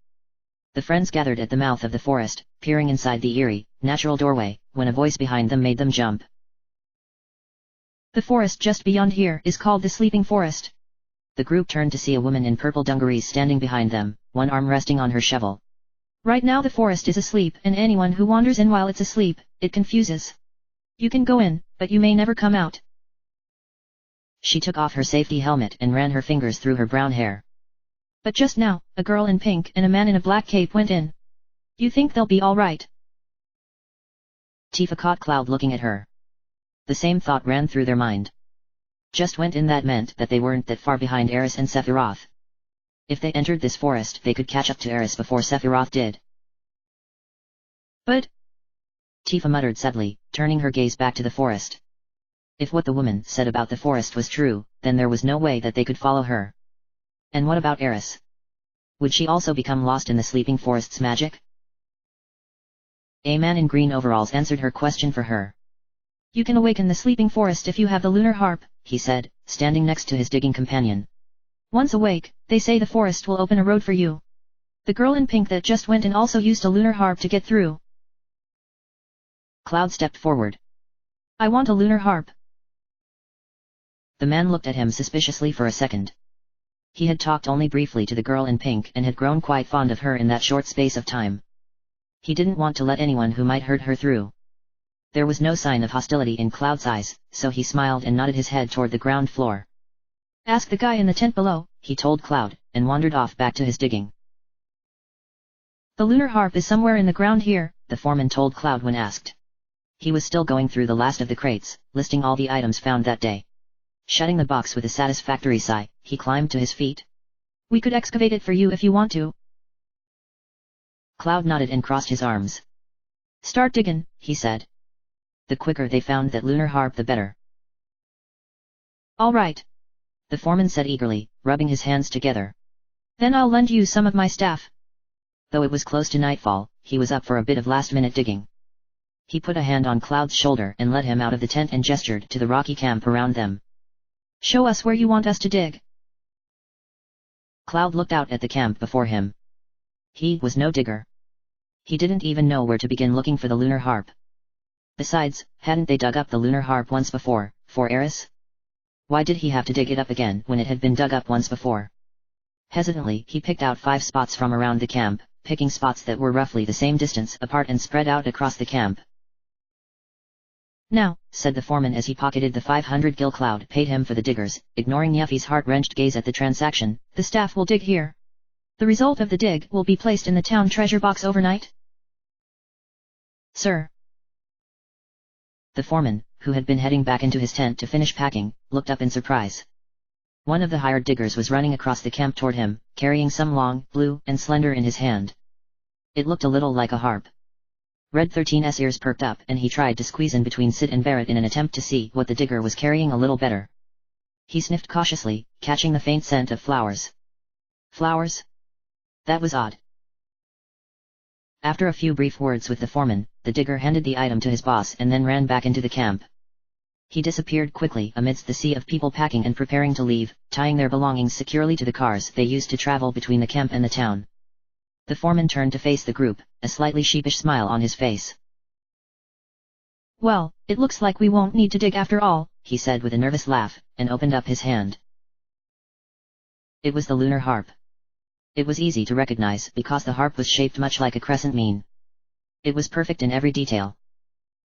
[SPEAKER 1] The friends gathered at the mouth of the forest, peering inside the eerie, natural doorway, when a voice behind them made them jump.
[SPEAKER 2] "The forest just beyond here is called the Sleeping Forest."
[SPEAKER 1] The group turned to see a woman in purple dungarees standing behind them, one arm resting on her shovel.
[SPEAKER 2] "Right now the forest is asleep, and anyone who wanders in while it's asleep, it confuses. You can go in, but you may never come out."
[SPEAKER 1] She took off her safety helmet and ran her fingers through her brown hair.
[SPEAKER 2] "But just now, a girl in pink and a man in a black cape went in. You think they'll be all right?"
[SPEAKER 1] Tifa caught Cloud looking at her. The same thought ran through their mind. Just went in that meant that they weren't that far behind Eris and Sephiroth. If they entered this forest they could catch up to Eris before Sephiroth did.
[SPEAKER 2] But...
[SPEAKER 1] Tifa muttered sadly, turning her gaze back to the forest. If what the woman said about the forest was true, then there was no way that they could follow her. And what about Eris? Would she also become lost in the sleeping forest's magic? A man in green overalls answered her question for her.
[SPEAKER 2] You can awaken the sleeping forest if you have the lunar harp,
[SPEAKER 1] he said, standing next to his digging companion.
[SPEAKER 2] Once awake, they say the forest will open a road for you. The girl in pink that just went in also used a lunar harp to get through.
[SPEAKER 1] Cloud stepped forward.
[SPEAKER 2] I want a lunar harp.
[SPEAKER 1] The man looked at him suspiciously for a second. He had talked only briefly to the girl in pink and had grown quite fond of her in that short space of time. He didn't want to let anyone who might hurt her through. There was no sign of hostility in Cloud's eyes, so he smiled and nodded his head toward the ground floor.
[SPEAKER 2] Ask the guy in the tent below,
[SPEAKER 1] he told Cloud, and wandered off back to his digging.
[SPEAKER 2] The lunar harp is somewhere in the ground here,
[SPEAKER 1] the foreman told Cloud when asked. He was still going through the last of the crates, listing all the items found that day. Shutting the box with a satisfactory sigh, he climbed to his feet.
[SPEAKER 2] We could excavate it for you if you want to.
[SPEAKER 1] Cloud nodded and crossed his arms.
[SPEAKER 2] Start diggin',
[SPEAKER 1] he said. The quicker they found that lunar harp the better.
[SPEAKER 2] All right.
[SPEAKER 1] The foreman said eagerly, rubbing his hands together.
[SPEAKER 2] Then I'll lend you some of my staff.
[SPEAKER 1] Though it was close to nightfall, he was up for a bit of last-minute digging. He put a hand on Cloud's shoulder and led him out of the tent and gestured to the rocky camp around them.
[SPEAKER 2] Show us where you want us to dig.
[SPEAKER 1] Cloud looked out at the camp before him. He was no digger. He didn't even know where to begin looking for the lunar harp. Besides, hadn't they dug up the lunar harp once before, for Eris? Why did he have to dig it up again when it had been dug up once before? Hesitantly, he picked out 5 spots from around the camp, picking spots that were roughly the same distance apart and spread out across the camp.
[SPEAKER 2] Now,
[SPEAKER 1] said the foreman as he pocketed the 500 gil Cloud paid him for the diggers, ignoring Yuffie's heart-wrenched gaze at the transaction.
[SPEAKER 2] The staff will dig here. The result of the dig will be placed in the town treasure box overnight.
[SPEAKER 1] Sir. The foreman, who had been heading back into his tent to finish packing, looked up in surprise. One of the hired diggers was running across the camp toward him, carrying some long, blue, and slender in his hand. It looked a little like a harp. Red 13's ears perked up and he tried to squeeze in between Sid and Barrett in an attempt to see what the digger was carrying a little better. He sniffed cautiously, catching the faint scent of flowers. Flowers? That was odd. After a few brief words with the foreman, the digger handed the item to his boss and then ran back into the camp. He disappeared quickly amidst the sea of people packing and preparing to leave, tying their belongings securely to the cars they used to travel between the camp and the town. The foreman turned to face the group, a slightly sheepish smile on his face.
[SPEAKER 2] Well, it looks like we won't need to dig after all,
[SPEAKER 1] he said with a nervous laugh, and opened up his hand. It was the lunar harp. It was easy to recognize because the harp was shaped much like a crescent moon. It was perfect in every detail.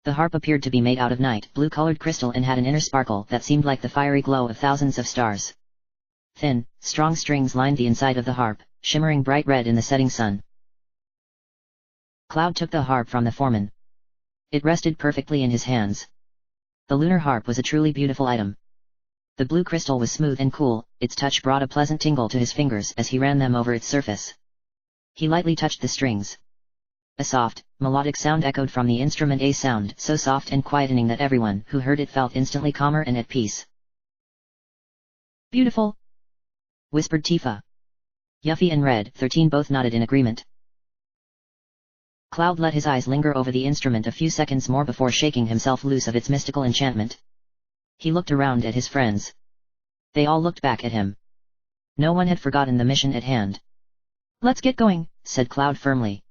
[SPEAKER 1] The harp appeared to be made out of night blue-colored crystal and had an inner sparkle that seemed like the fiery glow of thousands of stars. Thin, strong strings lined the inside of the harp, shimmering bright red in the setting sun. Cloud took the harp from the foreman. It rested perfectly in his hands. The lunar harp was a truly beautiful item. The blue crystal was smooth and cool, its touch brought a pleasant tingle to his fingers as he ran them over its surface. He lightly touched the strings. A soft, melodic sound echoed from the instrument, a sound so soft and quietening that everyone who heard it felt instantly calmer and at peace.
[SPEAKER 2] Beautiful,
[SPEAKER 1] whispered Tifa. Yuffie and Red 13 both nodded in agreement. Cloud let his eyes linger over the instrument a few seconds more before shaking himself loose of its mystical enchantment. He looked around at his friends. They all looked back at him. No one had forgotten the mission at hand.
[SPEAKER 2] Let's get going,
[SPEAKER 1] said Cloud firmly.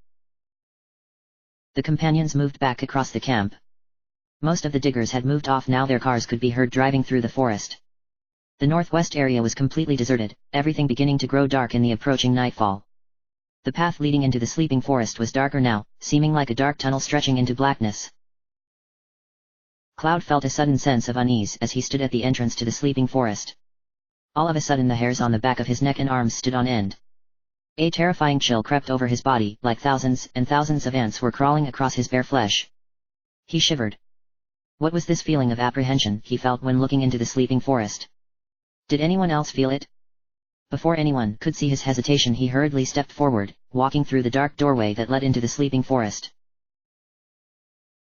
[SPEAKER 1] The companions moved back across the camp. Most of the diggers had moved off now. Their cars could be heard driving through the forest. The northwest area was completely deserted, everything beginning to grow dark in the approaching nightfall. The path leading into the sleeping forest was darker now, seeming like a dark tunnel stretching into blackness. Cloud felt a sudden sense of unease as he stood at the entrance to the sleeping forest. All of a sudden the hairs on the back of his neck and arms stood on end. A terrifying chill crept over his body, like thousands and thousands of ants were crawling across his bare flesh. He shivered. What was this feeling of apprehension he felt when looking into the sleeping forest? Did anyone else feel it? Before anyone could see his hesitation, he hurriedly stepped forward, walking through the dark doorway that led into the sleeping forest.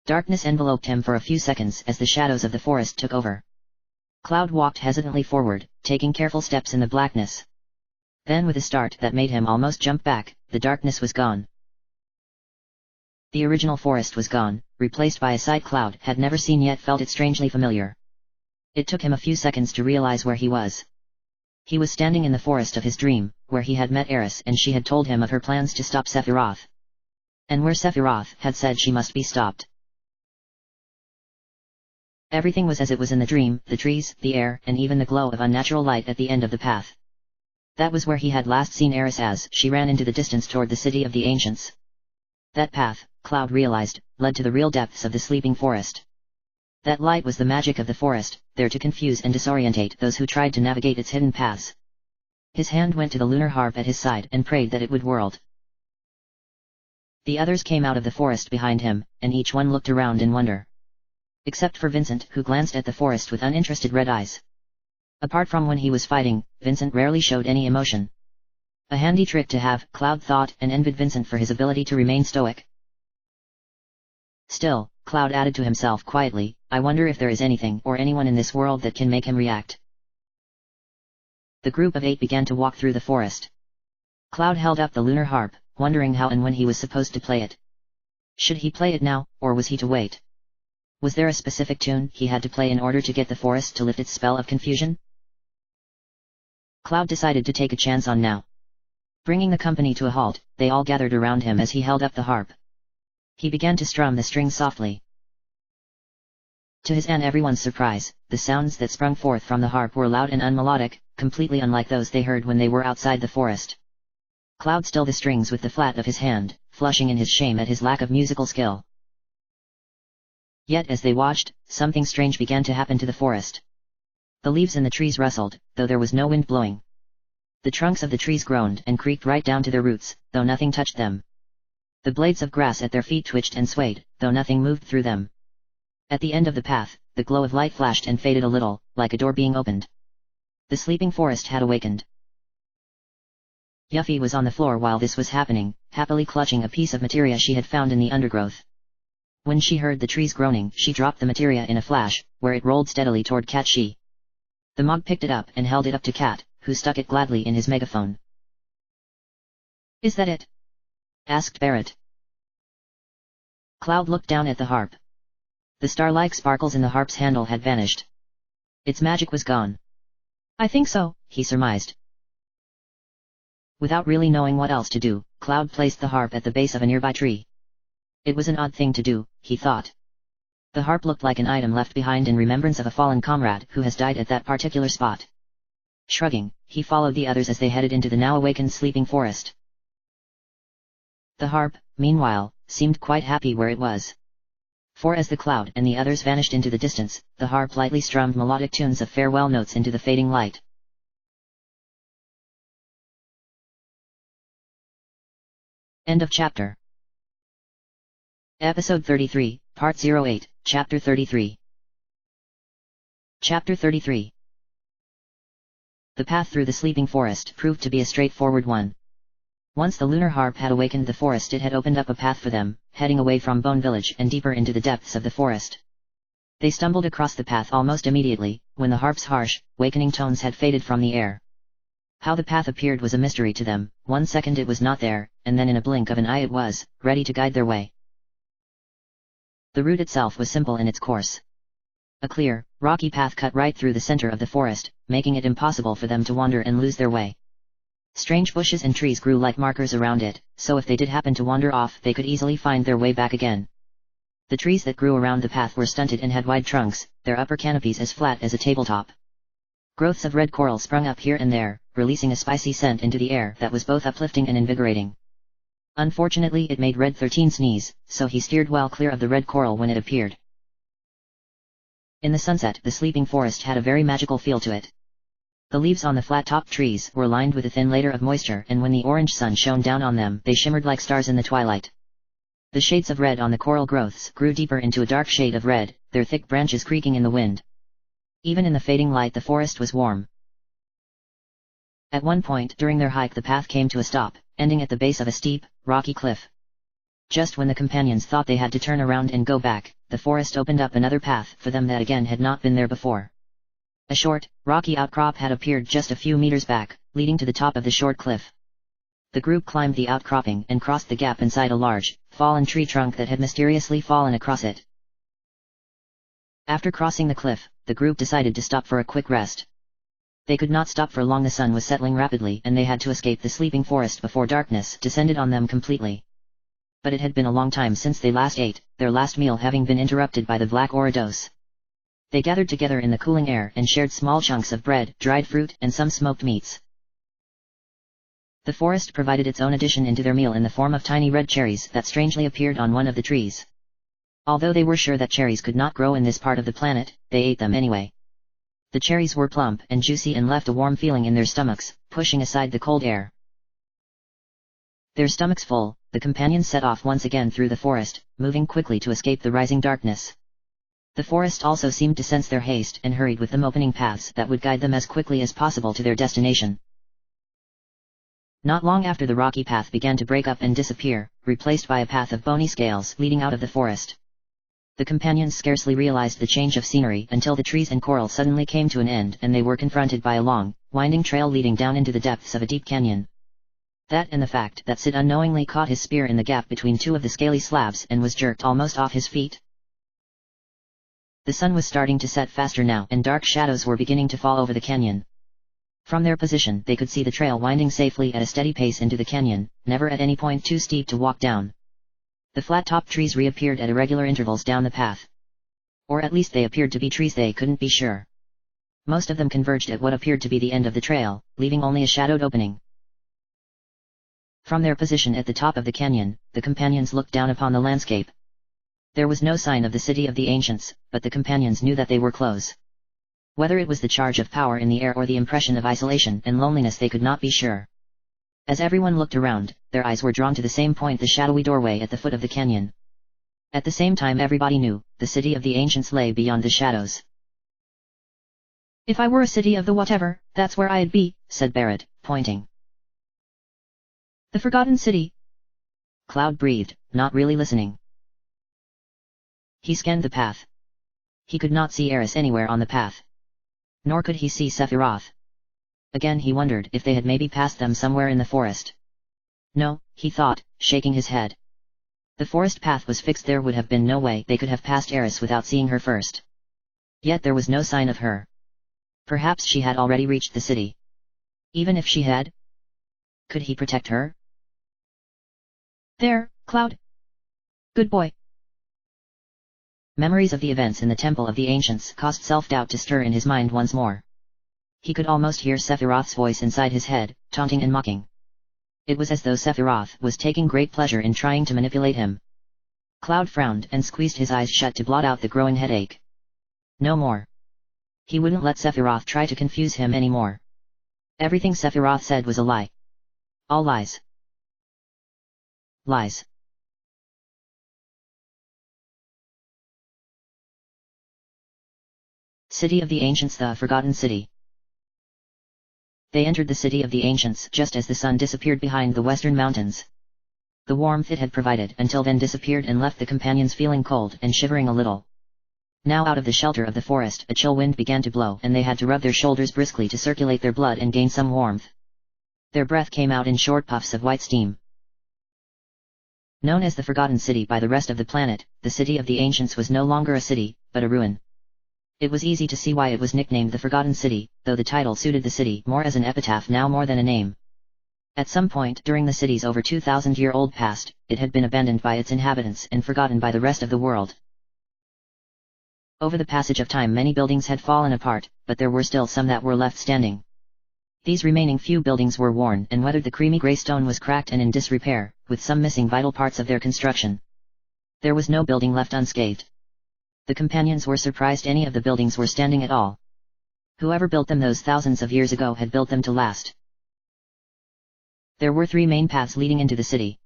[SPEAKER 1] Darkness enveloped him for a few seconds as the shadows of the forest took over. Cloud walked hesitantly forward, taking careful steps in the blackness. Then with a start that made him almost jump back, the darkness was gone. The original forest was gone, replaced by a sight Cloud had never seen yet felt it strangely familiar. It took him a few seconds to realize where he was. He was standing in the forest of his dream, where he had met Eris and she had told him of her plans to stop Sephiroth. And where Sephiroth had said she must be stopped. Everything was as it was in the dream, the trees, the air, and even the glow of unnatural light at the end of the path. That was where he had last seen Eris as she ran into the distance toward the city of the ancients. That path, Cloud realized, led to the real depths of the sleeping forest. That light was the magic of the forest, there to confuse and disorientate those who tried to navigate its hidden paths. His hand went to the lunar harp at his side and prayed that it would whirl. The others came out of the forest behind him, and each one looked around in wonder. Except for Vincent, who glanced at the forest with uninterested red eyes. Apart from when he was fighting, Vincent rarely showed any emotion. A handy trick to have, Cloud thought, and envied Vincent for his ability to remain stoic. Still, Cloud added to himself quietly, I wonder if there is anything or anyone in this world that can make him react. The group of 8 began to walk through the forest. Cloud held up the lunar harp, wondering how and when he was supposed to play it. Should he play it now, or was he to wait? Was there a specific tune he had to play in order to get the forest to lift its spell of confusion? Cloud decided to take a chance on now. Bringing the company to a halt, they all gathered around him as he held up the harp. He began to strum the strings softly. To his and everyone's surprise, the sounds that sprung forth from the harp were loud and unmelodic, completely unlike those they heard when they were outside the forest. Cloud stilled the strings with the flat of his hand, flushing in his shame at his lack of musical skill. Yet as they watched, something strange began to happen to the forest. The leaves in the trees rustled, though there was no wind blowing. The trunks of the trees groaned and creaked right down to their roots, though nothing touched them. The blades of grass at their feet twitched and swayed, though nothing moved through them. At the end of the path, the glow of light flashed and faded a little, like a door being opened. The sleeping forest had awakened. Yuffie was on the floor while this was happening, happily clutching a piece of materia she had found in the undergrowth. When she heard the trees groaning, she dropped the materia in a flash, where it rolled steadily toward Cat She. The Mog picked it up and held it up to Cat, who stuck it gladly in his megaphone.
[SPEAKER 2] Is that it?
[SPEAKER 1] Asked Barrett. Cloud looked down at the harp. The star-like sparkles in the harp's handle had vanished. Its magic was gone.
[SPEAKER 2] I think so,
[SPEAKER 1] he surmised. Without really knowing what else to do, Cloud placed the harp at the base of a nearby tree. It was an odd thing to do, he thought. The harp looked like an item left behind in remembrance of a fallen comrade who has died at that particular spot. Shrugging, he followed the others as they headed into the now awakened sleeping forest. The harp, meanwhile, seemed quite happy where it was. For as the Cloud and the others vanished into the distance, the harp lightly strummed melodic tunes of farewell notes into the fading light. End of chapter. Episode 33, Part 08, Chapter 33. Chapter 33. The path through the sleeping forest proved to be a straightforward one. Once the lunar harp had awakened the forest, it had opened up a path for them, heading away from Bone Village and deeper into the depths of the forest. They stumbled across the path almost immediately, when the harp's harsh, wakening tones had faded from the air. How the path appeared was a mystery to them. 1 second it was not there, and then in a blink of an eye it was, ready to guide their way. The route itself was simple in its course. A clear, rocky path cut right through the center of the forest, making it impossible for them to wander and lose their way. Strange bushes and trees grew like markers around it, so if they did happen to wander off they could easily find their way back again. The trees that grew around the path were stunted and had wide trunks, their upper canopies as flat as a tabletop. Growths of red coral sprung up here and there, releasing a spicy scent into the air that was both uplifting and invigorating. Unfortunately it made Red 13 sneeze, so he steered well clear of the red coral when it appeared. In the sunset the sleeping forest had a very magical feel to it. The leaves on the flat-topped trees were lined with a thin layer of moisture, and when the orange sun shone down on them they shimmered like stars in the twilight. The shades of red on the coral growths grew deeper into a dark shade of red, their thick branches creaking in the wind. Even in the fading light the forest was warm. At one point during their hike the path came to a stop, ending at the base of a steep, rocky cliff. Just when the companions thought they had to turn around and go back, the forest opened up another path for them that again had not been there before. A short, rocky outcrop had appeared just a few meters back, leading to the top of the short cliff. The group climbed the outcropping and crossed the gap inside a large, fallen tree trunk that had mysteriously fallen across it. After crossing the cliff, the group decided to stop for a quick rest. They could not stop for long. The sun was settling rapidly and they had to escape the sleeping forest before darkness descended on them completely. But it had been a long time since they last ate, their last meal having been interrupted by the black Orados. They gathered together in the cooling air and shared small chunks of bread, dried fruit, and some smoked meats. The forest provided its own addition into their meal in the form of tiny red cherries that strangely appeared on one of the trees. Although they were sure that cherries could not grow in this part of the planet, they ate them anyway. The cherries were plump and juicy and left a warm feeling in their stomachs, pushing aside the cold air. Their stomachs full, the companions set off once again through the forest, moving quickly to escape the rising darkness. The forest also seemed to sense their haste and hurried with them, opening paths that would guide them as quickly as possible to their destination. Not long after the rocky path began to break up and disappear, replaced by a path of bony scales leading out of the forest. The companions scarcely realized the change of scenery until the trees and coral suddenly came to an end and they were confronted by a long, winding trail leading down into the depths of a deep canyon. That and the fact that Sid unknowingly caught his spear in the gap between two of the scaly slabs and was jerked almost off his feet. The sun was starting to set faster now and dark shadows were beginning to fall over the canyon. From their position they could see the trail winding safely at a steady pace into the canyon, never at any point too steep to walk down. The flat-topped trees reappeared at irregular intervals down the path. Or at least they appeared to be trees, they couldn't be sure. Most of them converged at what appeared to be the end of the trail, leaving only a shadowed opening. From their position at the top of the canyon, the companions looked down upon the landscape. There was no sign of the city of the ancients, but the companions knew that they were close. Whether it was the charge of power in the air or the impression of isolation and loneliness they could not be sure. As everyone looked around, their eyes were drawn to the same point, the shadowy doorway at the foot of the canyon. At the same time everybody knew, the city of the ancients lay beyond the shadows.
[SPEAKER 2] If I were a city of the whatever, that's where I'd be, said Barrett, pointing. The Forgotten City.
[SPEAKER 1] Cloud breathed, not really listening. He scanned the path. He could not see Eris anywhere on the path. Nor could he see Sephiroth. Again he wondered if they had maybe passed them somewhere in the forest. No, he thought, shaking his head. The forest path was fixed, there would have been no way they could have passed Eris without seeing her first. Yet there was no sign of her. Perhaps she had already reached the city. Even if she had? Could he protect her?
[SPEAKER 2] There, Cloud. Good boy.
[SPEAKER 1] Memories of the events in the Temple of the Ancients caused self-doubt to stir in his mind once more. He could almost hear Sephiroth's voice inside his head, taunting and mocking. It was as though Sephiroth was taking great pleasure in trying to manipulate him. Cloud frowned and squeezed his eyes shut to blot out the growing headache. No more. He wouldn't let Sephiroth try to confuse him anymore. Everything Sephiroth said was a lie. All lies. Lies. City of the Ancients, the Forgotten City. They entered the City of the Ancients just as the sun disappeared behind the western mountains. The warmth it had provided until then disappeared and left the companions feeling cold and shivering a little. Now out of the shelter of the forest a chill wind began to blow and they had to rub their shoulders briskly to circulate their blood and gain some warmth. Their breath came out in short puffs of white steam. Known as the Forgotten City by the rest of the planet, the City of the Ancients was no longer a city, but a ruin. It was easy to see why it was nicknamed the Forgotten City, though the title suited the city more as an epitaph now more than a name. At some point during the city's over 2,000-year-old past, it had been abandoned by its inhabitants and forgotten by the rest of the world. Over the passage of time many buildings had fallen apart, but there were still some that were left standing. These remaining few buildings were worn and weathered, the creamy grey stone was cracked and in disrepair, with some missing vital parts of their construction. There was no building left unscathed. The companions were surprised any of the buildings were standing at all. Whoever built them those thousands of years ago had built them to last. There were 3 main paths leading into the city.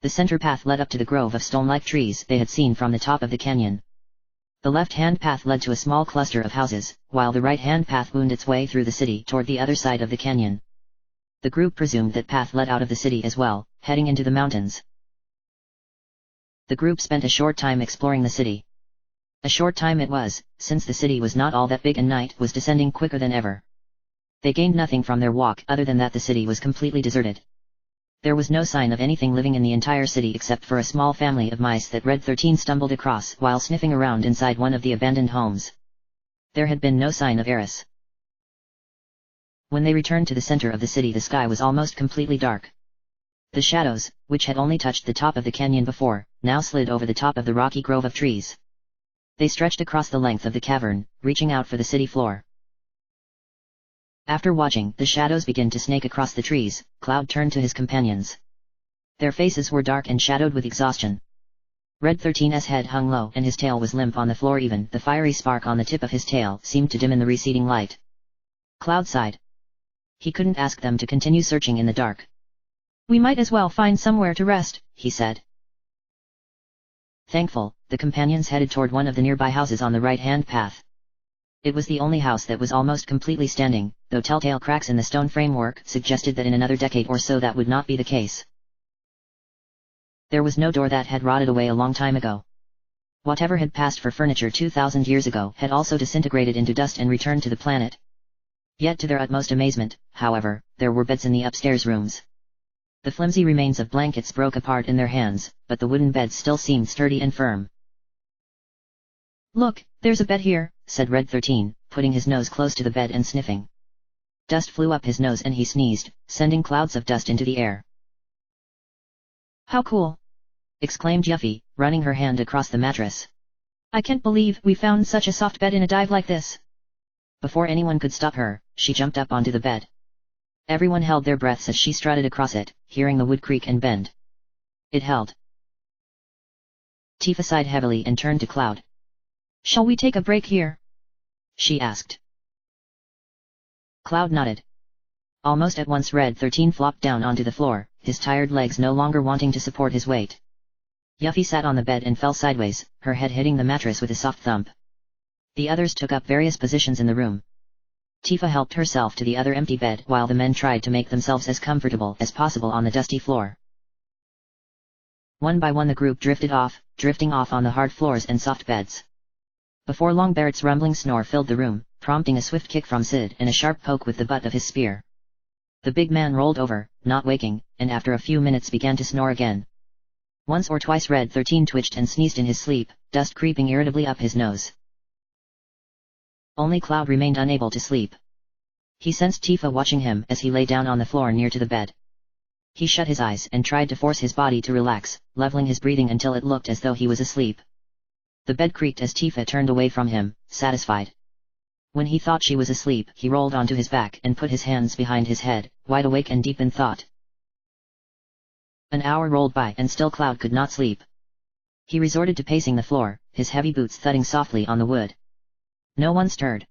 [SPEAKER 1] The center path led up to the grove of stone-like trees they had seen from the top of the canyon. The left-hand path led to a small cluster of houses, while the right-hand path wound its way through the city toward the other side of the canyon. The group presumed that path led out of the city as well, heading into the mountains. The group spent a short time exploring the city. A short time it was, since the city was not all that big and night was descending quicker than ever. They gained nothing from their walk other than that the city was completely deserted. There was no sign of anything living in the entire city except for a small family of mice that Red 13 stumbled across while sniffing around inside one of the abandoned homes. There had been no sign of Eris. When they returned to the center of the city, the sky was almost completely dark. The shadows, which had only touched the top of the canyon before, now slid over the top of the rocky grove of trees. They stretched across the length of the cavern, reaching out for the city floor. After watching the shadows begin to snake across the trees, Cloud turned to his companions. Their faces were dark and shadowed with exhaustion. Red 13's head hung low and his tail was limp on the floor. Even the fiery spark on the tip of his tail seemed to dim in the receding light. Cloud sighed. He couldn't ask them to continue searching in the dark.
[SPEAKER 2] We might as well find somewhere to rest, he said.
[SPEAKER 1] Thankful, the companions headed toward one of the nearby houses on the right-hand path. It was the only house that was almost completely standing, though telltale cracks in the stone framework suggested that in another decade or so that would not be the case. There was no door that had rotted away a long time ago. Whatever had passed for furniture 2,000 years ago had also disintegrated into dust and returned to the planet. Yet to their utmost amazement, however, there were beds in the upstairs rooms. The flimsy remains of blankets broke apart in their hands, but the wooden beds still seemed sturdy and firm.
[SPEAKER 2] Look, there's a bed here,
[SPEAKER 1] said Red 13, putting his nose close to the bed and sniffing. Dust flew up his nose and he sneezed, sending clouds of dust into the air.
[SPEAKER 2] How cool!
[SPEAKER 1] Exclaimed Yuffie, running her hand across the mattress.
[SPEAKER 2] I can't believe we found such a soft bed in a dive like this.
[SPEAKER 1] Before anyone could stop her, she jumped up onto the bed. Everyone held their breaths as she strutted across it, hearing the wood creak and bend. It held. Tifa sighed heavily and turned to Cloud.
[SPEAKER 2] Shall we take a break here?
[SPEAKER 1] She asked. Cloud nodded. Almost at once Red 13 flopped down onto the floor, his tired legs no longer wanting to support his weight. Yuffie sat on the bed and fell sideways, her head hitting the mattress with a soft thump. The others took up various positions in the room. Tifa helped herself to the other empty bed while the men tried to make themselves as comfortable as possible on the dusty floor. One by one the group drifting off on the hard floors and soft beds. Before long Barrett's rumbling snore filled the room, prompting a swift kick from Sid and a sharp poke with the butt of his spear. The big man rolled over, not waking, and after a few minutes began to snore again. Once or twice Red 13 twitched and sneezed in his sleep, dust creeping irritably up his nose. Only Cloud remained unable to sleep. He sensed Tifa watching him as he lay down on the floor near to the bed. He shut his eyes and tried to force his body to relax, leveling his breathing until it looked as though he was asleep. The bed creaked as Tifa turned away from him, satisfied. When he thought she was asleep, he rolled onto his back and put his hands behind his head, wide awake and deep in thought. An hour rolled by and still Cloud could not sleep. He resorted to pacing the floor, his heavy boots thudding softly on the wood. No one stirred.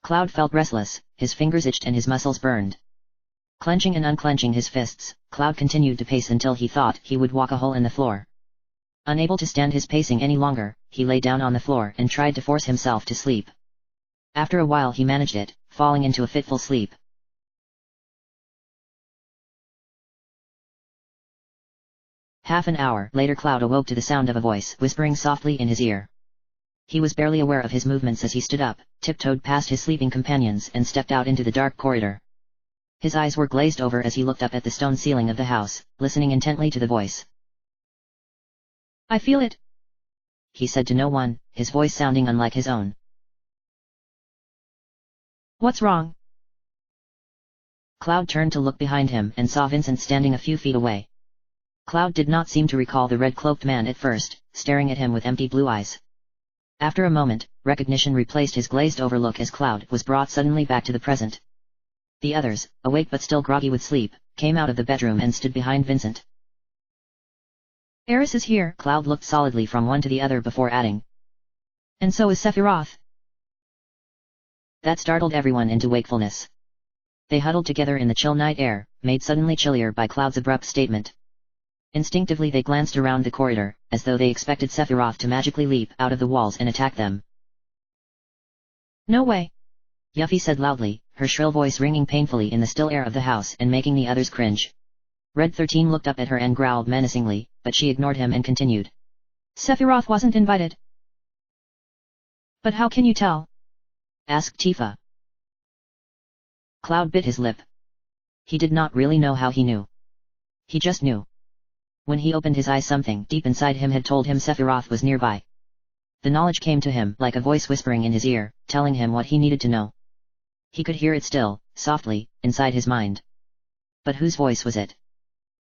[SPEAKER 1] Cloud felt restless, his fingers itched and his muscles burned. Clenching and unclenching his fists, Cloud continued to pace until he thought he would walk a hole in the floor. Unable to stand his pacing any longer, he lay down on the floor and tried to force himself to sleep. After a while he managed it, falling into a fitful sleep. Half an hour later Cloud awoke to the sound of a voice whispering softly in his ear. He was barely aware of his movements as he stood up, tiptoed past his sleeping companions and stepped out into the dark corridor. His eyes were glazed over as he looked up at the stone ceiling of the house, listening intently to the voice.
[SPEAKER 2] I feel it,
[SPEAKER 1] he said to no one, his voice sounding unlike his own.
[SPEAKER 2] What's wrong?
[SPEAKER 1] Cloud turned to look behind him and saw Vincent standing a few feet away. Cloud did not seem to recall the red-cloaked man at first, staring at him with empty blue eyes. After a moment, recognition replaced his glazed-over look as Cloud was brought suddenly back to the present. The others, awake but still groggy with sleep, came out of the bedroom and stood behind Vincent.
[SPEAKER 2] Eris is here.
[SPEAKER 1] Cloud looked solidly from one to the other before adding.
[SPEAKER 2] And so is Sephiroth.
[SPEAKER 1] That startled everyone into wakefulness. They huddled together in the chill night air, made suddenly chillier by Cloud's abrupt statement. Instinctively they glanced around the corridor, as though they expected Sephiroth to magically leap out of the walls and attack them.
[SPEAKER 2] No way!
[SPEAKER 1] Yuffie said loudly, her shrill voice ringing painfully in the still air of the house and making the others cringe. Red 13 looked up at her and growled menacingly, but she ignored him and continued.
[SPEAKER 2] Sephiroth wasn't invited. But how can you tell?
[SPEAKER 1] Asked Tifa. Cloud bit his lip. He did not really know how he knew. He just knew. When he opened his eyes, something deep inside him had told him Sephiroth was nearby. The knowledge came to him like a voice whispering in his ear, telling him what he needed to know. He could hear it still, softly, inside his mind. But whose voice was it?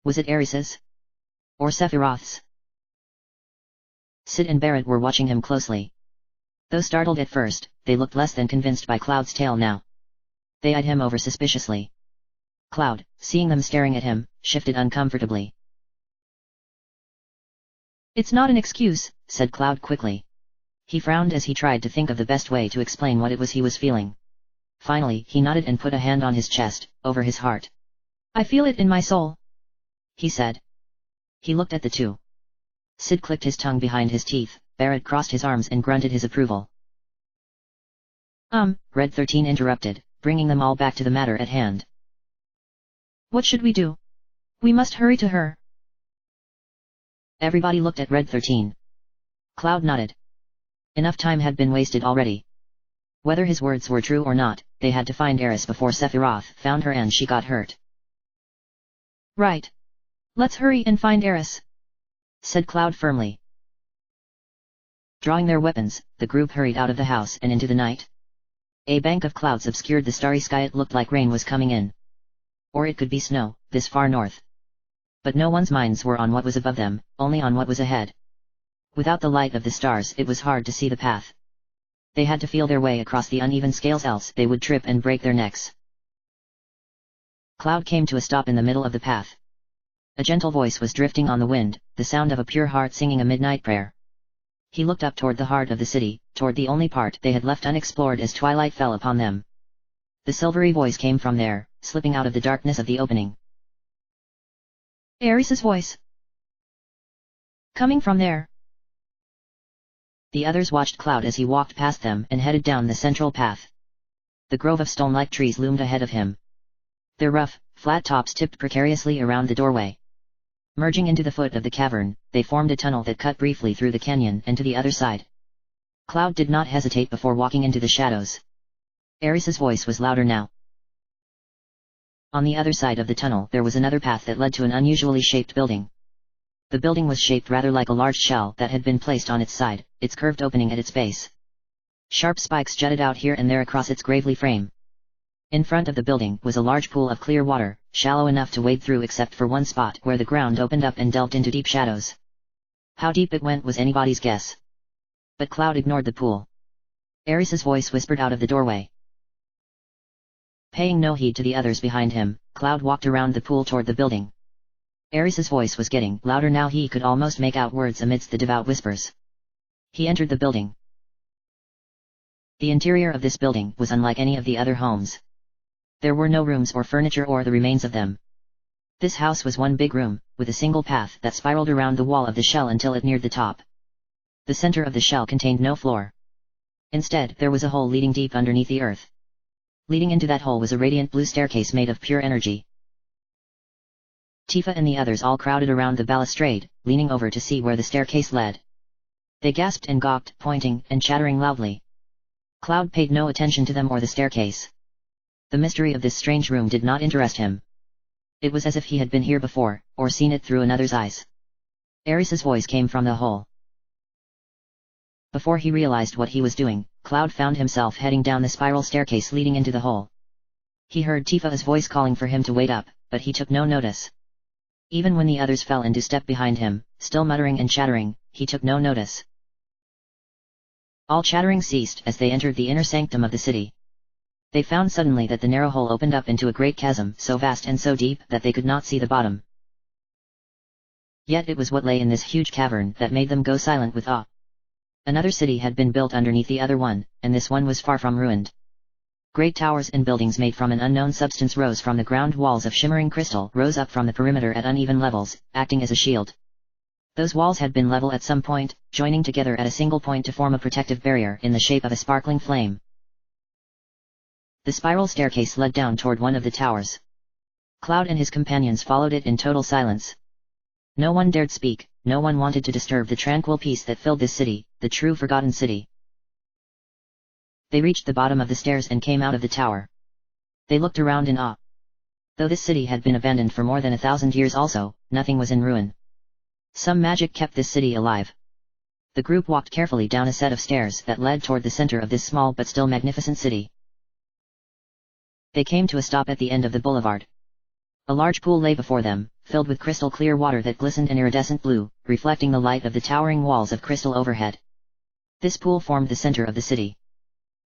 [SPEAKER 1] Was it Ares's? Or Sephiroth's? Sid and Barret were watching him closely. Though startled at first, they looked less than convinced by Cloud's tale now. They eyed him over suspiciously. Cloud, seeing them staring at him, shifted uncomfortably.
[SPEAKER 2] It's not an excuse,
[SPEAKER 1] said Cloud quickly. He frowned as he tried to think of the best way to explain what it was he was feeling. Finally, he nodded and put a hand on his chest, over his heart.
[SPEAKER 2] I feel it in my soul,
[SPEAKER 1] he said. He looked at the two. Sid clicked his tongue behind his teeth, Barret crossed his arms and grunted his approval.
[SPEAKER 2] Red
[SPEAKER 1] 13 interrupted, bringing them all back to the matter at hand.
[SPEAKER 2] What should we do? We must hurry to her.
[SPEAKER 1] Everybody looked at Red 13. Cloud nodded. Enough time had been wasted already. Whether his words were true or not, they had to find Ares before Sephiroth found her and she got hurt.
[SPEAKER 2] Right. Let's hurry and find Ares,
[SPEAKER 1] said Cloud firmly. Drawing their weapons, the group hurried out of the house and into the night. A bank of clouds obscured the starry sky. It looked like rain was coming in. Or it could be snow, this far north. But no one's minds were on what was above them, only on what was ahead. Without the light of the stars it was hard to see the path. They had to feel their way across the uneven scales, else they would trip and break their necks. Cloud came to a stop in the middle of the path. A gentle voice was drifting on the wind, the sound of a pure heart singing a midnight prayer. He looked up toward the heart of the city, toward the only part they had left unexplored as twilight fell upon them. The silvery voice came from there, slipping out of the darkness of the opening.
[SPEAKER 2] Ares's voice. Coming from there.
[SPEAKER 1] The others watched Cloud as he walked past them and headed down the central path. The grove of stone-like trees loomed ahead of him. Their rough, flat tops tipped precariously around the doorway. Merging into the foot of the cavern, they formed a tunnel that cut briefly through the canyon and to the other side. Cloud did not hesitate before walking into the shadows. Ares's voice was louder now. On the other side of the tunnel there was another path that led to an unusually shaped building. The building was shaped rather like a large shell that had been placed on its side, its curved opening at its base. Sharp spikes jutted out here and there across its gravely frame. In front of the building was a large pool of clear water, shallow enough to wade through except for one spot where the ground opened up and delved into deep shadows. How deep it went was anybody's guess. But Cloud ignored the pool. Ares's voice whispered out of the doorway. Paying no heed to the others behind him, Cloud walked around the pool toward the building. Ares's voice was getting louder now. He could almost make out words amidst the devout whispers. He entered the building. The interior of this building was unlike any of the other homes. There were no rooms or furniture or the remains of them. This house was one big room, with a single path that spiraled around the wall of the shell until it neared the top. The center of the shell contained no floor. Instead, there was a hole leading deep underneath the earth. Leading into that hole was a radiant blue staircase made of pure energy. Tifa and the others all crowded around the balustrade, leaning over to see where the staircase led. They gasped and gawked, pointing and chattering loudly. Cloud paid no attention to them or the staircase. The mystery of this strange room did not interest him. It was as if he had been here before, or seen it through another's eyes. Ares's voice came from the hole. Before he realized what he was doing, Cloud found himself heading down the spiral staircase leading into the hole. He heard Tifa's voice calling for him to wait up, but he took no notice. Even when the others fell into step behind him, still muttering and chattering, he took no notice. All chattering ceased as they entered the inner sanctum of the city. They found suddenly that the narrow hole opened up into a great chasm so vast and so deep that they could not see the bottom. Yet it was what lay in this huge cavern that made them go silent with awe. Another city had been built underneath the other one, and this one was far from ruined. Great towers and buildings made from an unknown substance rose from the ground. Walls of shimmering crystal rose up from the perimeter at uneven levels, acting as a shield. Those walls had been level at some point, joining together at a single point to form a protective barrier in the shape of a sparkling flame. The spiral staircase led down toward one of the towers. Cloud and his companions followed it in total silence. No one dared speak, no one wanted to disturb the tranquil peace that filled this city, the true forgotten city. They reached the bottom of the stairs and came out of the tower. They looked around in awe. Though this city had been abandoned for more than 1,000 years also, nothing was in ruin. Some magic kept this city alive. The group walked carefully down a set of stairs that led toward the center of this small but still magnificent city. They came to a stop at the end of the boulevard. A large pool lay before them, filled with crystal clear water that glistened an iridescent blue, reflecting the light of the towering walls of crystal overhead. This pool formed the center of the city.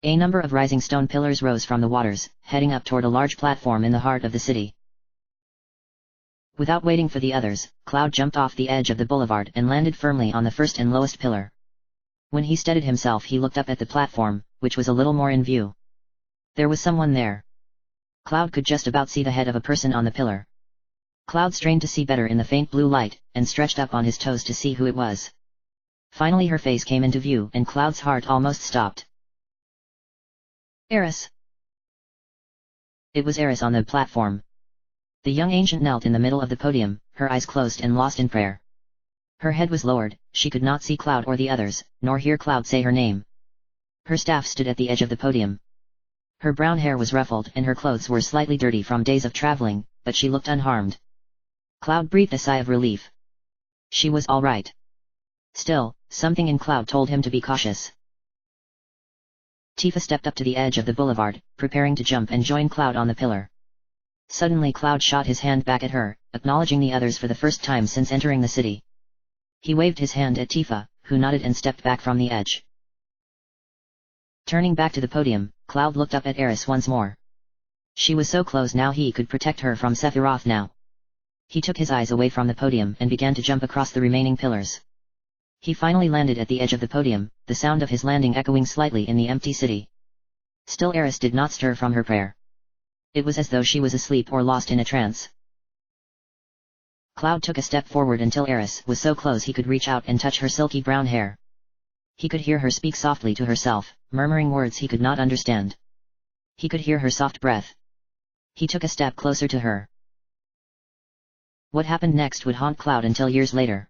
[SPEAKER 1] A number of rising stone pillars rose from the waters, heading up toward a large platform in the heart of the city. Without waiting for the others, Cloud jumped off the edge of the boulevard and landed firmly on the first and lowest pillar. When he steadied himself, he looked up at the platform, which was a little more in view. There was someone there. Cloud could just about see the head of a person on the pillar. Cloud strained to see better in the faint blue light, and stretched up on his toes to see who it was. Finally her face came into view and Cloud's heart almost stopped.
[SPEAKER 2] Eris.
[SPEAKER 1] It was Eris on the platform. The young ancient knelt in the middle of the podium, her eyes closed and lost in prayer. Her head was lowered, she could not see Cloud or the others, nor hear Cloud say her name. Her staff stood at the edge of the podium. Her brown hair was ruffled and her clothes were slightly dirty from days of traveling, but she looked unharmed. Cloud breathed a sigh of relief. She was all right. Still, something in Cloud told him to be cautious. Tifa stepped up to the edge of the boulevard, preparing to jump and join Cloud on the pillar. Suddenly Cloud shot his hand back at her, acknowledging the others for the first time since entering the city. He waved his hand at Tifa, who nodded and stepped back from the edge. Turning back to the podium, Cloud looked up at Eris once more. She was so close now he could protect her from Sephiroth now. He took his eyes away from the podium and began to jump across the remaining pillars. He finally landed at the edge of the podium, the sound of his landing echoing slightly in the empty city. Still Eris did not stir from her prayer. It was as though she was asleep or lost in a trance. Cloud took a step forward until Eris was so close he could reach out and touch her silky brown hair. He could hear her speak softly to herself, murmuring words he could not understand. He could hear her soft breath. He took a step closer to her. What happened next would haunt Cloud until years later.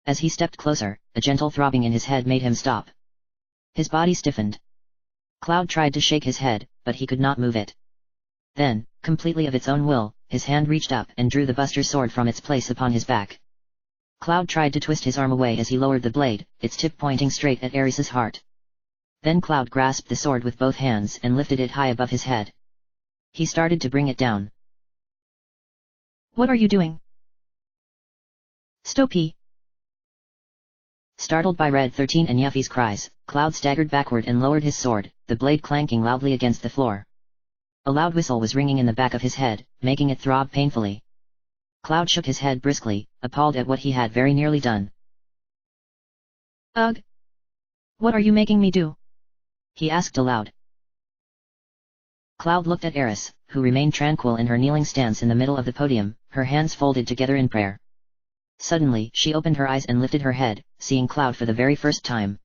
[SPEAKER 1] As he stepped closer, a gentle throbbing in his head made him stop. His body stiffened. Cloud tried to shake his head, but he could not move it. Then, completely of its own will, his hand reached up and drew the Buster sword from its place upon his back. Cloud tried to twist his arm away as he lowered the blade, its tip pointing straight at Eris's heart. Then Cloud grasped the sword with both hands and lifted it high above his head. He started to bring it down.
[SPEAKER 2] What are you doing? Stopy.
[SPEAKER 1] Startled by Red 13 and Yuffie's cries, Cloud staggered backward and lowered his sword, the blade clanking loudly against the floor. A loud whistle was ringing in the back of his head, making it throb painfully. Cloud shook his head briskly, appalled at what he had very nearly done.
[SPEAKER 2] Ugh! What are you making me do?
[SPEAKER 1] He asked aloud. Cloud looked at Eris, who remained tranquil in her kneeling stance in the middle of the podium, her hands folded together in prayer. Suddenly she opened her eyes and lifted her head, seeing Cloud for the very first time.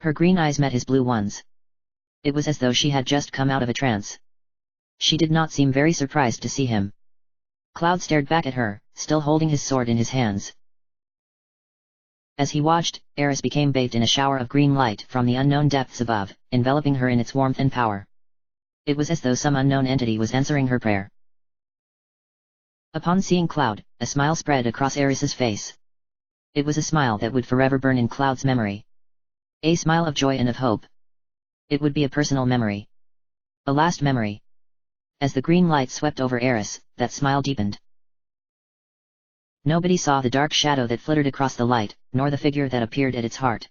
[SPEAKER 1] Her green eyes met his blue ones. It was as though she had just come out of a trance. She did not seem very surprised to see him. Cloud stared back at her, still holding his sword in his hands. As he watched, Eris became bathed in a shower of green light from the unknown depths above, enveloping her in its warmth and power. It was as though some unknown entity was answering her prayer. Upon seeing Cloud, a smile spread across Eris's face. It was a smile that would forever burn in Cloud's memory. A smile of joy and of hope. It would be a personal memory. A last memory. As the green light swept over Eris, that smile deepened. Nobody saw the dark shadow that flittered across the light, nor the figure that appeared at its heart.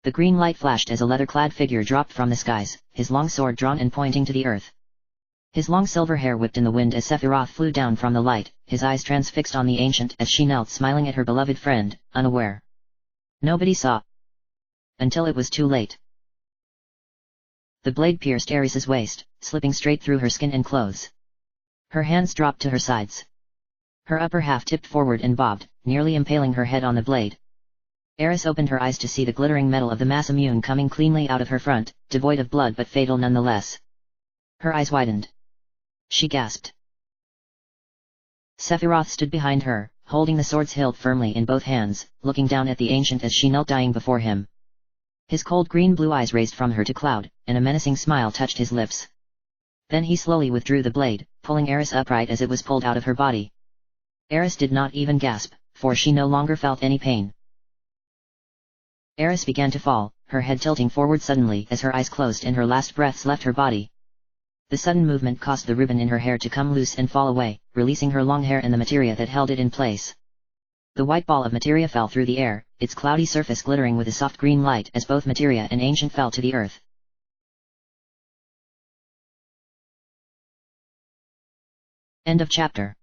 [SPEAKER 1] The green light flashed as a leather-clad figure dropped from the skies, his long sword drawn and pointing to the earth. His long silver hair whipped in the wind as Sephiroth flew down from the light, his eyes transfixed on the ancient as she knelt smiling at her beloved friend, unaware. Nobody saw. Until it was too late. The blade pierced Ares' waist, slipping straight through her skin and clothes. Her hands dropped to her sides. Her upper half tipped forward and bobbed, nearly impaling her head on the blade. Ares opened her eyes to see the glittering metal of the Masamune coming cleanly out of her front, devoid of blood but fatal nonetheless. Her eyes widened. She gasped. Sephiroth stood behind her, holding the sword's hilt firmly in both hands, looking down at the ancient as she knelt dying before him. His cold green-blue eyes raised from her to Cloud, and a menacing smile touched his lips. Then he slowly withdrew the blade, pulling Ares upright as it was pulled out of her body. Ares did not even gasp, for she no longer felt any pain. Ares began to fall, her head tilting forward suddenly as her eyes closed and her last breaths left her body. The sudden movement caused the ribbon in her hair to come loose and fall away, releasing her long hair and the materia that held it in place. The white ball of materia fell through the air, its cloudy surface glittering with a soft green light as both materia and ancient fell to the earth. End of chapter.